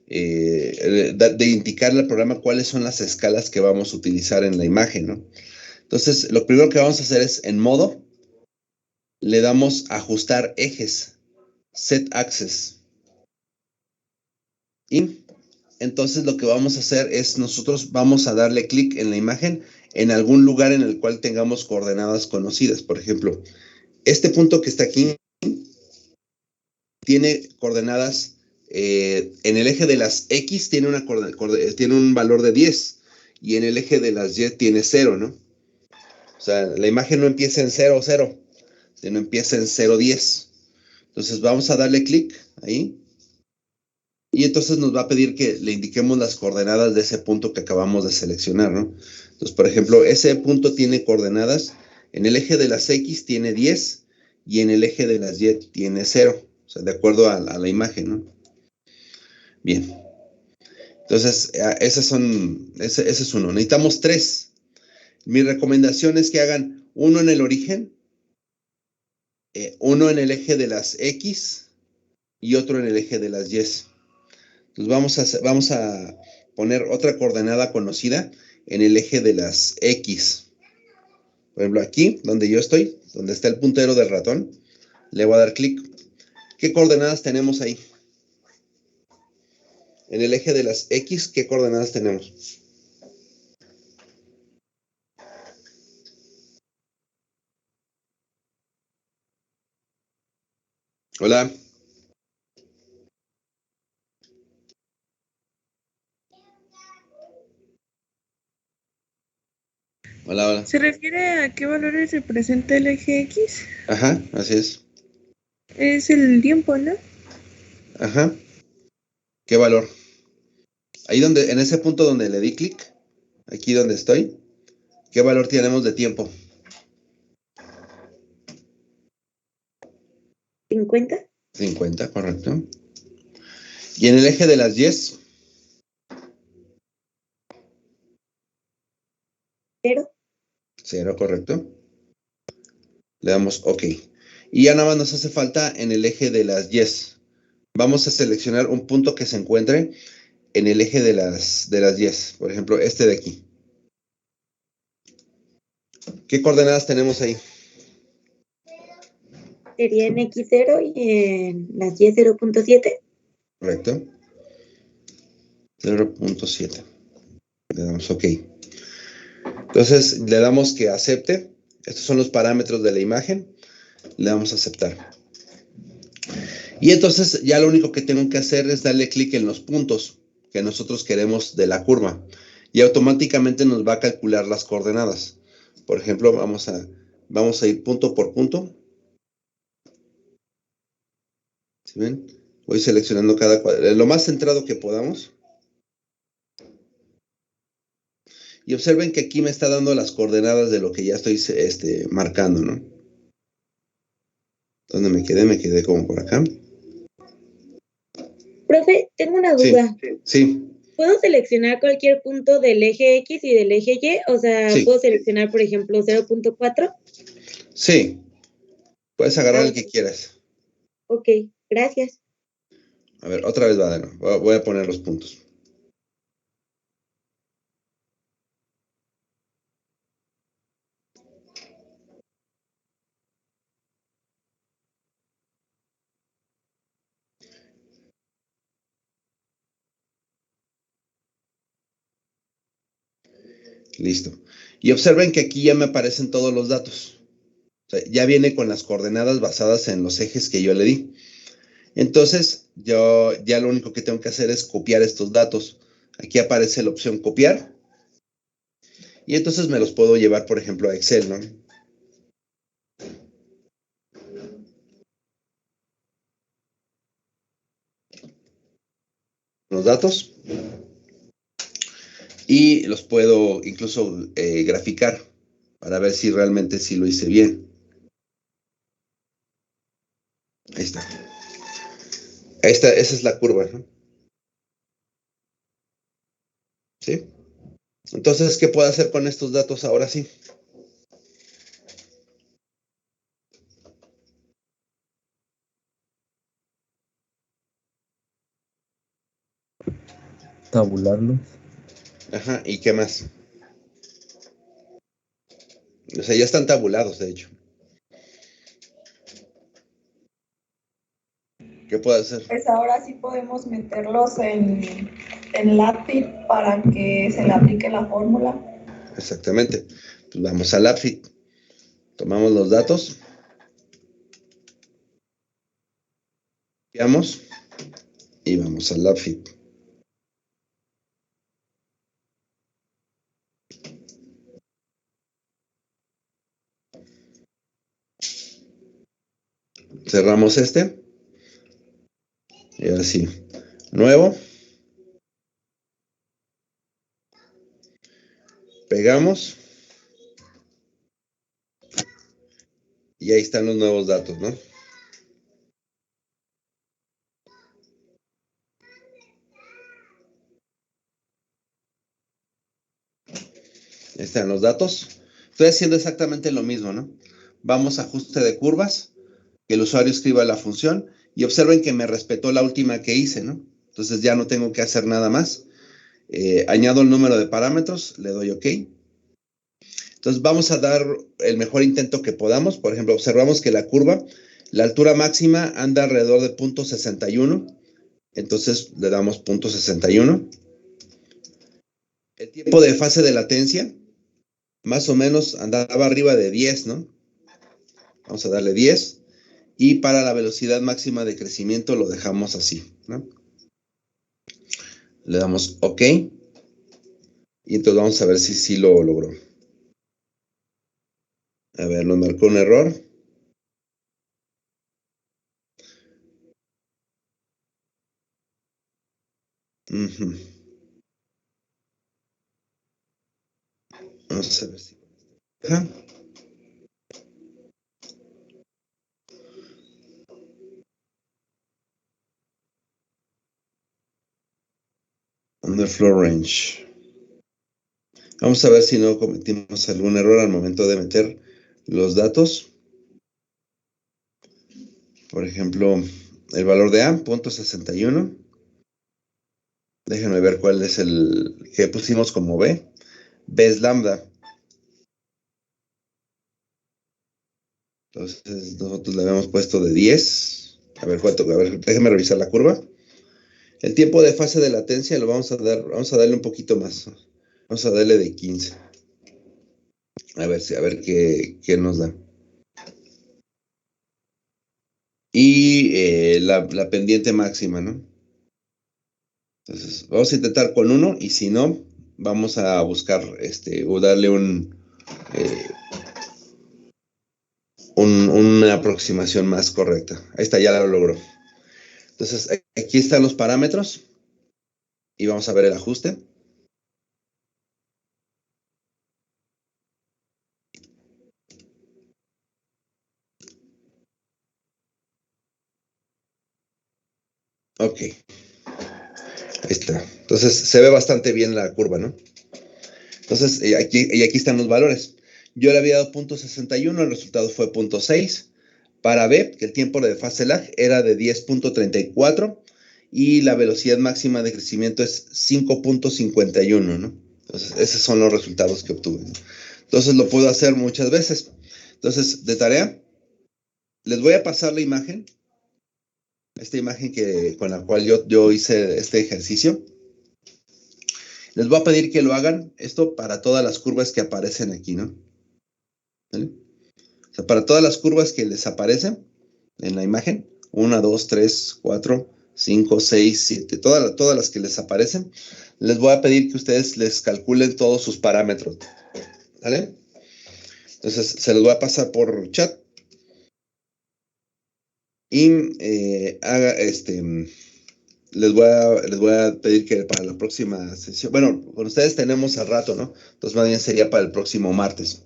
de indicarle al programa cuáles son las escalas que vamos a utilizar en la imagen, ¿no? Entonces, lo primero que vamos a hacer es, en modo, le damos ajustar ejes, set axis. Y entonces lo que vamos a hacer es, nosotros vamos a darle clic en la imagen en algún lugar en el cual tengamos coordenadas conocidas. Por ejemplo, este punto que está aquí tiene coordenadas, en el eje de las X tiene un valor de 10 y en el eje de las Y tiene 0, ¿no? O sea, la imagen no empieza en 0, 0, sino empieza en 0, 10. Entonces vamos a darle clic ahí y entonces nos va a pedir que le indiquemos las coordenadas de ese punto que acabamos de seleccionar, ¿no? Entonces, por ejemplo, ese punto tiene coordenadas, en el eje de las X tiene 10 y en el eje de las Y tiene 0. O sea, de acuerdo a la imagen, ¿no? Bien. Entonces, ese es uno. Necesitamos 3. Mi recomendación es que hagan uno en el origen, uno en el eje de las X y otro en el eje de las Y. Entonces, vamos a poner otra coordenada conocida en el eje de las X. Por ejemplo, aquí, donde yo estoy, donde está el puntero del ratón, le voy a dar clic. ¿Qué coordenadas tenemos ahí? En el eje de las X, ¿qué coordenadas tenemos? Hola. Hola, hola. ¿Se refiere a qué valores representa el eje X? Ajá, así es. Es el tiempo, ¿no? Ajá. ¿Qué valor? Ahí en ese punto donde le di clic, aquí donde estoy, ¿qué valor tenemos de tiempo? 50. 50, correcto. Y en el eje de las Y, 0. 0, correcto. Le damos OK. Y ya nada más nos hace falta en el eje de las Yes. Vamos a seleccionar un punto que se encuentre en el eje de las Yes. Por ejemplo, este de aquí. ¿Qué coordenadas tenemos ahí? Sería en X0 y en las Y 0.7. Correcto. 0.7. Le damos OK. Entonces le damos que acepte. Estos son los parámetros de la imagen. Le damos a aceptar. Y entonces ya lo único que tengo que hacer es darle clic en los puntos que nosotros queremos de la curva. Y automáticamente nos va a calcular las coordenadas. Por ejemplo, vamos a ir punto por punto. ¿Sí ven? Voy seleccionando cada cuadrado, lo más centrado que podamos. Y observen que aquí me está dando las coordenadas de lo que ya estoy marcando, ¿no? ¿Dónde me quedé? Me quedé como por acá. Profe, tengo una Sí, duda. sí, ¿Puedo seleccionar cualquier punto del eje X y del eje Y? O sea, Sí. ¿puedo seleccionar, por ejemplo, 0.4? sí. Puedes agarrar el que quieras. Ok, gracias. A ver, otra vez va de nuevo. Voy a poner los puntos. Listo. Y observen que aquí ya me aparecen todos los datos. O sea, ya viene con las coordenadas basadas en los ejes que yo le di. Entonces, yo ya lo único que tengo que hacer es copiar estos datos. Aquí aparece la opción copiar. Y entonces me los puedo llevar, por ejemplo, a Excel, ¿no? Los datos. Y los puedo incluso graficar para ver si realmente sí lo hice bien. Ahí está. Esa es la curva, ¿no? ¿Sí? Entonces, ¿qué puedo hacer con estos datos ahora sí? Tabularlos. Ajá, ¿y qué más? O sea, ya están tabulados, de hecho. ¿Qué puedo hacer? Pues ahora sí podemos meterlos en LATIT para que se le aplique la fórmula. Exactamente. Pues vamos al AppFit. Tomamos los datos. Copiamos. Y vamos al AppFit. Cerramos este. Y ahora sí. Nuevo. Pegamos. Y ahí están los nuevos datos, ¿no? Ahí están los datos. Estoy haciendo exactamente lo mismo, ¿no? Vamos a ajuste de curvas, que el usuario escriba la función y observen que me respetó la última que hice, ¿no? Entonces ya no tengo que hacer nada más. Añado el número de parámetros, le doy OK. Entonces vamos a dar el mejor intento que podamos. Por ejemplo, observamos que la curva, la altura máxima anda alrededor de 0.61. Entonces le damos 0.61. El tiempo de fase de latencia, más o menos andaba arriba de 10, ¿no? Vamos a darle 10. Y para la velocidad máxima de crecimiento lo dejamos así, ¿no? Le damos OK. Y entonces vamos a ver si sí lo logró. A ver, nos marcó un error. Vamos a ver si... Ajá. Underflow range. Vamos a ver si no cometimos algún error al momento de meter los datos. Por ejemplo, el valor de A, 0.61. Déjenme ver cuál es el que pusimos como B. B es lambda. Entonces nosotros le habíamos puesto de 10. A ver cuánto, a ver, déjenme revisar la curva. El tiempo de fase de latencia lo vamos a darle un poquito más. Vamos a darle de 15. A ver qué nos da. Y la pendiente máxima, ¿no? Entonces, vamos a intentar con 1 y si no, vamos a buscar o darle una aproximación más correcta. Ahí está, ya lo logró. Entonces, aquí están los parámetros y vamos a ver el ajuste. Ok. Ahí está. Entonces, se ve bastante bien la curva, ¿no? Entonces, aquí están los valores. Yo le había dado 0.61, el resultado fue 0.6. Para B, que el tiempo de fase lag era de 10.34 y la velocidad máxima de crecimiento es 5.51, ¿no? Entonces, esos son los resultados que obtuve, ¿no? Entonces, lo puedo hacer muchas veces. Entonces, de tarea, les voy a pasar la imagen, esta imagen con la cual yo hice este ejercicio. Les voy a pedir que lo hagan esto para todas las curvas que aparecen aquí, ¿no? ¿Vale? O sea, para todas las curvas que les aparecen en la imagen, 1, 2, 3, 4, 5, 6, 7, todas las que les aparecen, les voy a pedir que ustedes les calculen todos sus parámetros, ¿vale? Entonces, se los voy a pasar por chat y les voy a pedir que para la próxima sesión, bueno, con ustedes tenemos al rato, ¿no? Entonces, más bien sería para el próximo martes.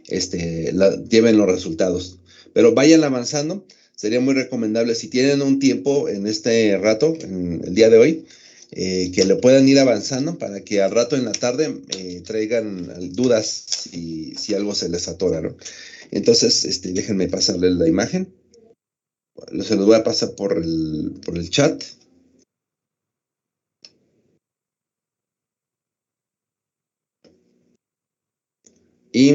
Lleven los resultados. Pero vayan avanzando. Sería muy recomendable, si tienen un tiempo en este rato, en el día de hoy, que le puedan ir avanzando para que al rato en la tarde traigan dudas si algo se les atora, ¿no? Entonces, déjenme pasarles la imagen. Se los voy a pasar por el chat. Y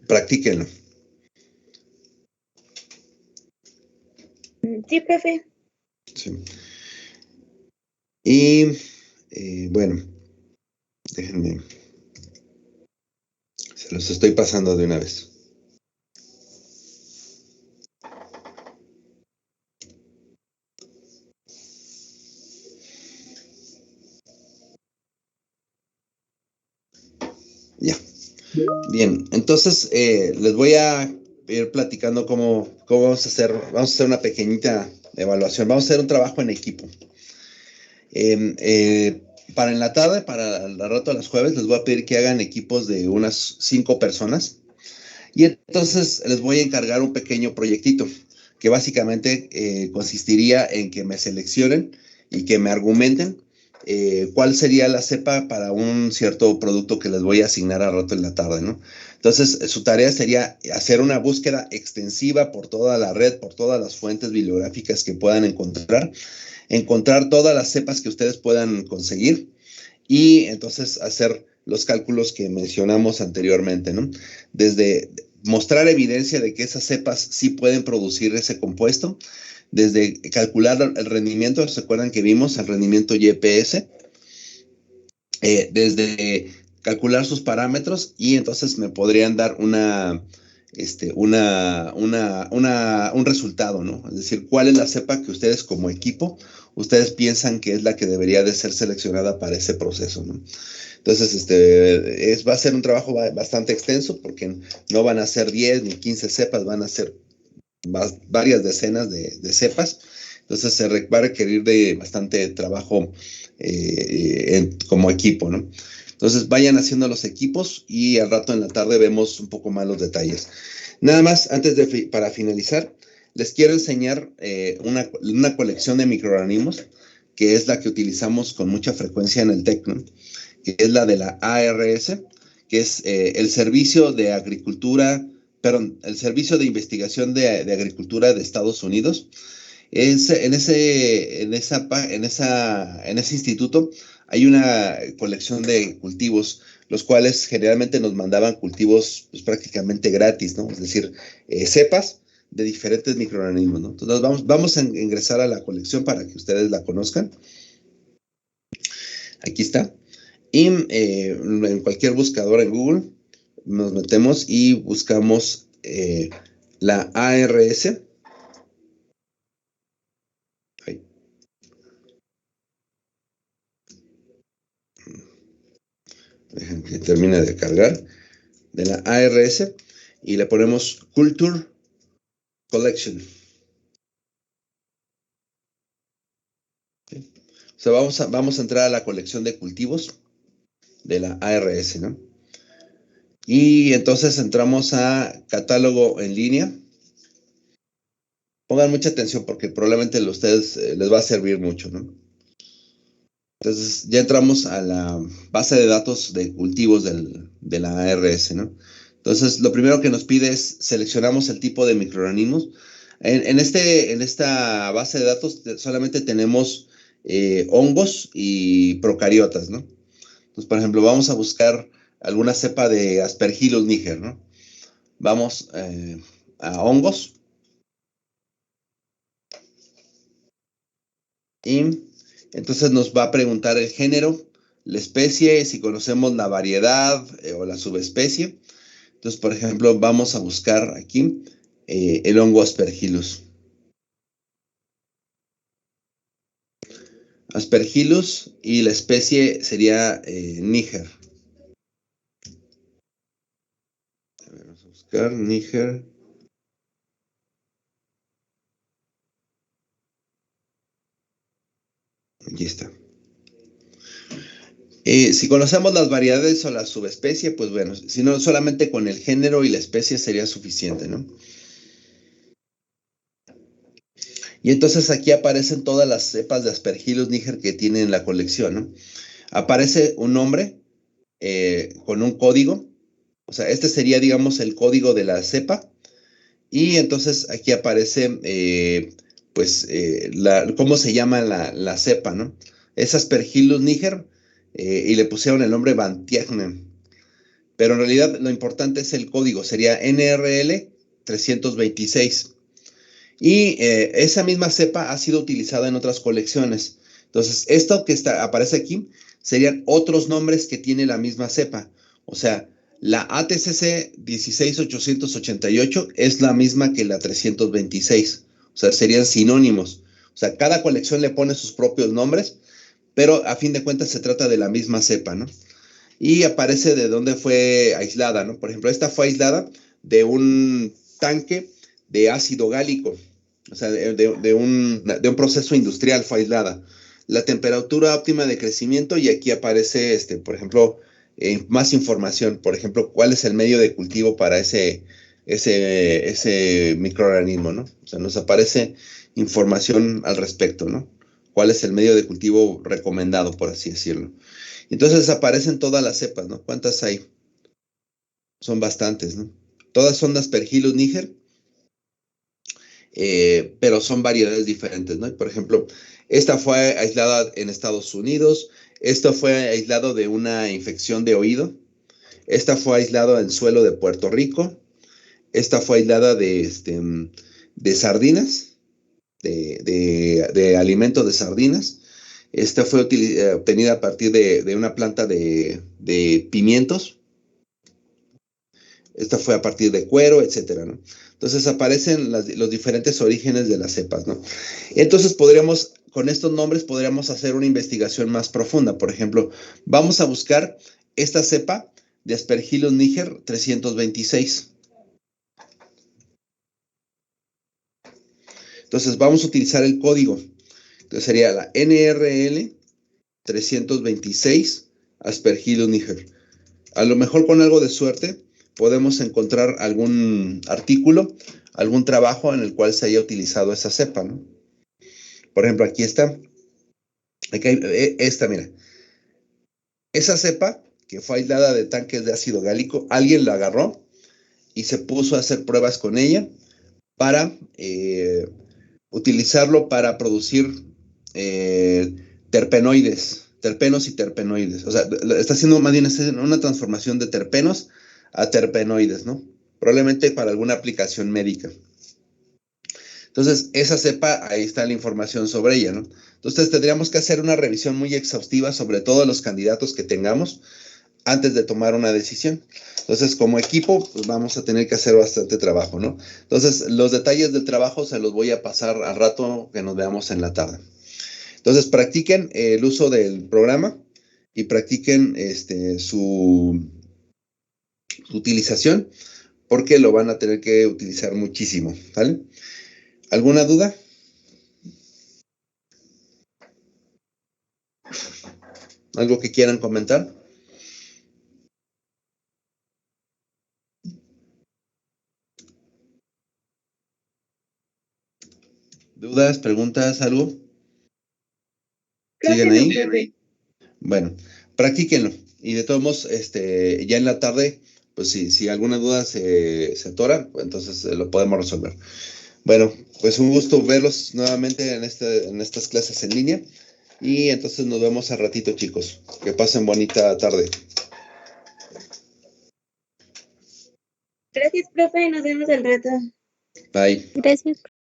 practíquenlo. Sí, profe. Sí. Y bueno, déjenme, se los estoy pasando de una vez. Ya. Bien, entonces les voy a ir platicando cómo vamos a hacer una pequeñita evaluación. Vamos a hacer un trabajo en equipo. Para en la tarde, para el rato de los jueves, les voy a pedir que hagan equipos de unas 5 personas. Y entonces les voy a encargar un pequeño proyectito que básicamente consistiría en que me seleccionen y que me argumenten cuál sería la cepa para un cierto producto que les voy a asignar al rato en la tarde, ¿no? Entonces, su tarea sería hacer una búsqueda extensiva por toda la red, por todas las fuentes bibliográficas que puedan encontrar todas las cepas que ustedes puedan conseguir y entonces hacer los cálculos que mencionamos anteriormente, ¿no? Desde mostrar evidencia de que esas cepas sí pueden producir ese compuesto, desde calcular el rendimiento, ¿se acuerdan que vimos el rendimiento YPS? Desde calcular sus parámetros y entonces me podrían dar un resultado, ¿no? Es decir, ¿cuál es la cepa que ustedes como equipo, ustedes piensan que es la que debería de ser seleccionada para ese proceso, ¿no? Entonces, va a ser un trabajo bastante extenso porque no van a ser 10 ni 15 cepas, van a ser varias decenas de cepas. Entonces, se va a requerir de bastante trabajo como equipo, ¿no? Entonces, vayan haciendo los equipos y al rato en la tarde vemos un poco más los detalles. Nada más, para finalizar, les quiero enseñar una colección de microorganismos que es la que utilizamos con mucha frecuencia en el TEC, ¿no? Que es la de la ARS, que es el Servicio de Agricultura, perdón, el Servicio de Investigación de Agricultura de Estados Unidos. En ese instituto hay una colección de cultivos, los cuales generalmente nos mandaban cultivos pues, prácticamente gratis, ¿no? Es decir, cepas de diferentes microorganismos, ¿no? Entonces vamos a ingresar a la colección para que ustedes la conozcan. Aquí está. Y en cualquier buscador en Google nos metemos y buscamos la ARS. Ahí. Dejen que termine de cargar. De la ARS y le ponemos Culture Collection. ¿Sí? O sea, vamos a entrar a la colección de cultivos de la ARS, ¿no? Y entonces entramos a catálogo en línea. Pongan mucha atención porque probablemente a ustedes les va a servir mucho, ¿no? Entonces ya entramos a la base de datos de cultivos de la ARS, ¿no? Entonces lo primero que nos pide es seleccionamos el tipo de microorganismos. En esta base de datos solamente tenemos hongos y procariotas, ¿no? Entonces, por ejemplo, vamos a buscar alguna cepa de Aspergillus niger, ¿no? Vamos a hongos. Y entonces nos va a preguntar el género, la especie, si conocemos la variedad o la subespecie. Entonces, por ejemplo, vamos a buscar aquí el hongo Aspergillus. Aspergillus y la especie sería Níger. Vamos a buscar Níger. Aquí está. Si conocemos las variedades o la subespecie, pues bueno, si no, solamente con el género y la especie sería suficiente, ¿no? Y entonces aquí aparecen todas las cepas de Aspergillus niger que tienen en la colección, ¿no? Aparece un nombre con un código, o sea, este sería, digamos, el código de la cepa, y entonces aquí aparece, cómo se llama la cepa, ¿no? Es Aspergillus niger, y le pusieron el nombre Van Tiegnen. Pero en realidad lo importante es el código, sería NRL 326. Y esa misma cepa ha sido utilizada en otras colecciones. Entonces, esto que aparece aquí serían otros nombres que tiene la misma cepa. O sea, la ATCC 16888 es la misma que la 326. O sea, serían sinónimos. O sea, cada colección le pone sus propios nombres, pero a fin de cuentas se trata de la misma cepa, ¿no? Y aparece de dónde fue aislada, ¿no? Por ejemplo, esta fue aislada de un tanque de ácido gálico, o sea, de un proceso industrial fue aislada. La temperatura óptima de crecimiento, y aquí aparece, por ejemplo, más información, por ejemplo, cuál es el medio de cultivo para ese microorganismo, ¿no? O sea, nos aparece información al respecto, ¿no? Cuál es el medio de cultivo recomendado, por así decirlo. Entonces aparecen todas las cepas, ¿no? ¿Cuántas hay? Son bastantes, ¿no? Todas son de Aspergillus niger, pero son variedades diferentes, ¿no? Por ejemplo, esta fue aislada en Estados Unidos, esto fue aislado de una infección de oído, esta fue aislada en suelo de Puerto Rico, esta fue aislada de sardinas, de alimentos de sardinas. Esta fue obtenida a partir de una planta de pimientos. Esta fue a partir de cuero, etcétera, ¿no? Entonces aparecen los diferentes orígenes de las cepas, ¿no? Entonces con estos nombres podríamos hacer una investigación más profunda. Por ejemplo, vamos a buscar esta cepa de Aspergillus niger 326. Entonces vamos a utilizar el código. Entonces sería la NRL 326 Aspergillus niger. A lo mejor con algo de suerte podemos encontrar algún artículo, algún trabajo en el cual se haya utilizado esa cepa, ¿no? Por ejemplo, aquí está. Aquí hay, esta, mira. Esa cepa que fue aislada de tanques de ácido gálico, alguien la agarró y se puso a hacer pruebas con ella para utilizarlo para producir terpenos y terpenoides. O sea, está haciendo más bien una transformación de terpenos a terpenoides, ¿no? Probablemente para alguna aplicación médica. Entonces, esa cepa, ahí está la información sobre ella, ¿no? Entonces, tendríamos que hacer una revisión muy exhaustiva sobre todos los candidatos que tengamos antes de tomar una decisión. Entonces, como equipo, pues vamos a tener que hacer bastante trabajo, ¿no? Entonces, los detalles del trabajo se los voy a pasar al rato que nos veamos en la tarde. Entonces, practiquen el uso del programa y practiquen su utilización, porque lo van a tener que utilizar muchísimo, ¿vale? ¿Alguna duda? ¿Algo que quieran comentar? ¿Dudas, preguntas, algo? ¿Siguen ahí? Profe. Bueno, practíquenlo. Y de todos modos, ya en la tarde, pues si alguna duda se atora, pues entonces lo podemos resolver. Bueno, pues un gusto verlos nuevamente en estas clases en línea. Y entonces nos vemos al ratito, chicos. Que pasen bonita tarde. Gracias, profe. Nos vemos al rato. Bye. Gracias.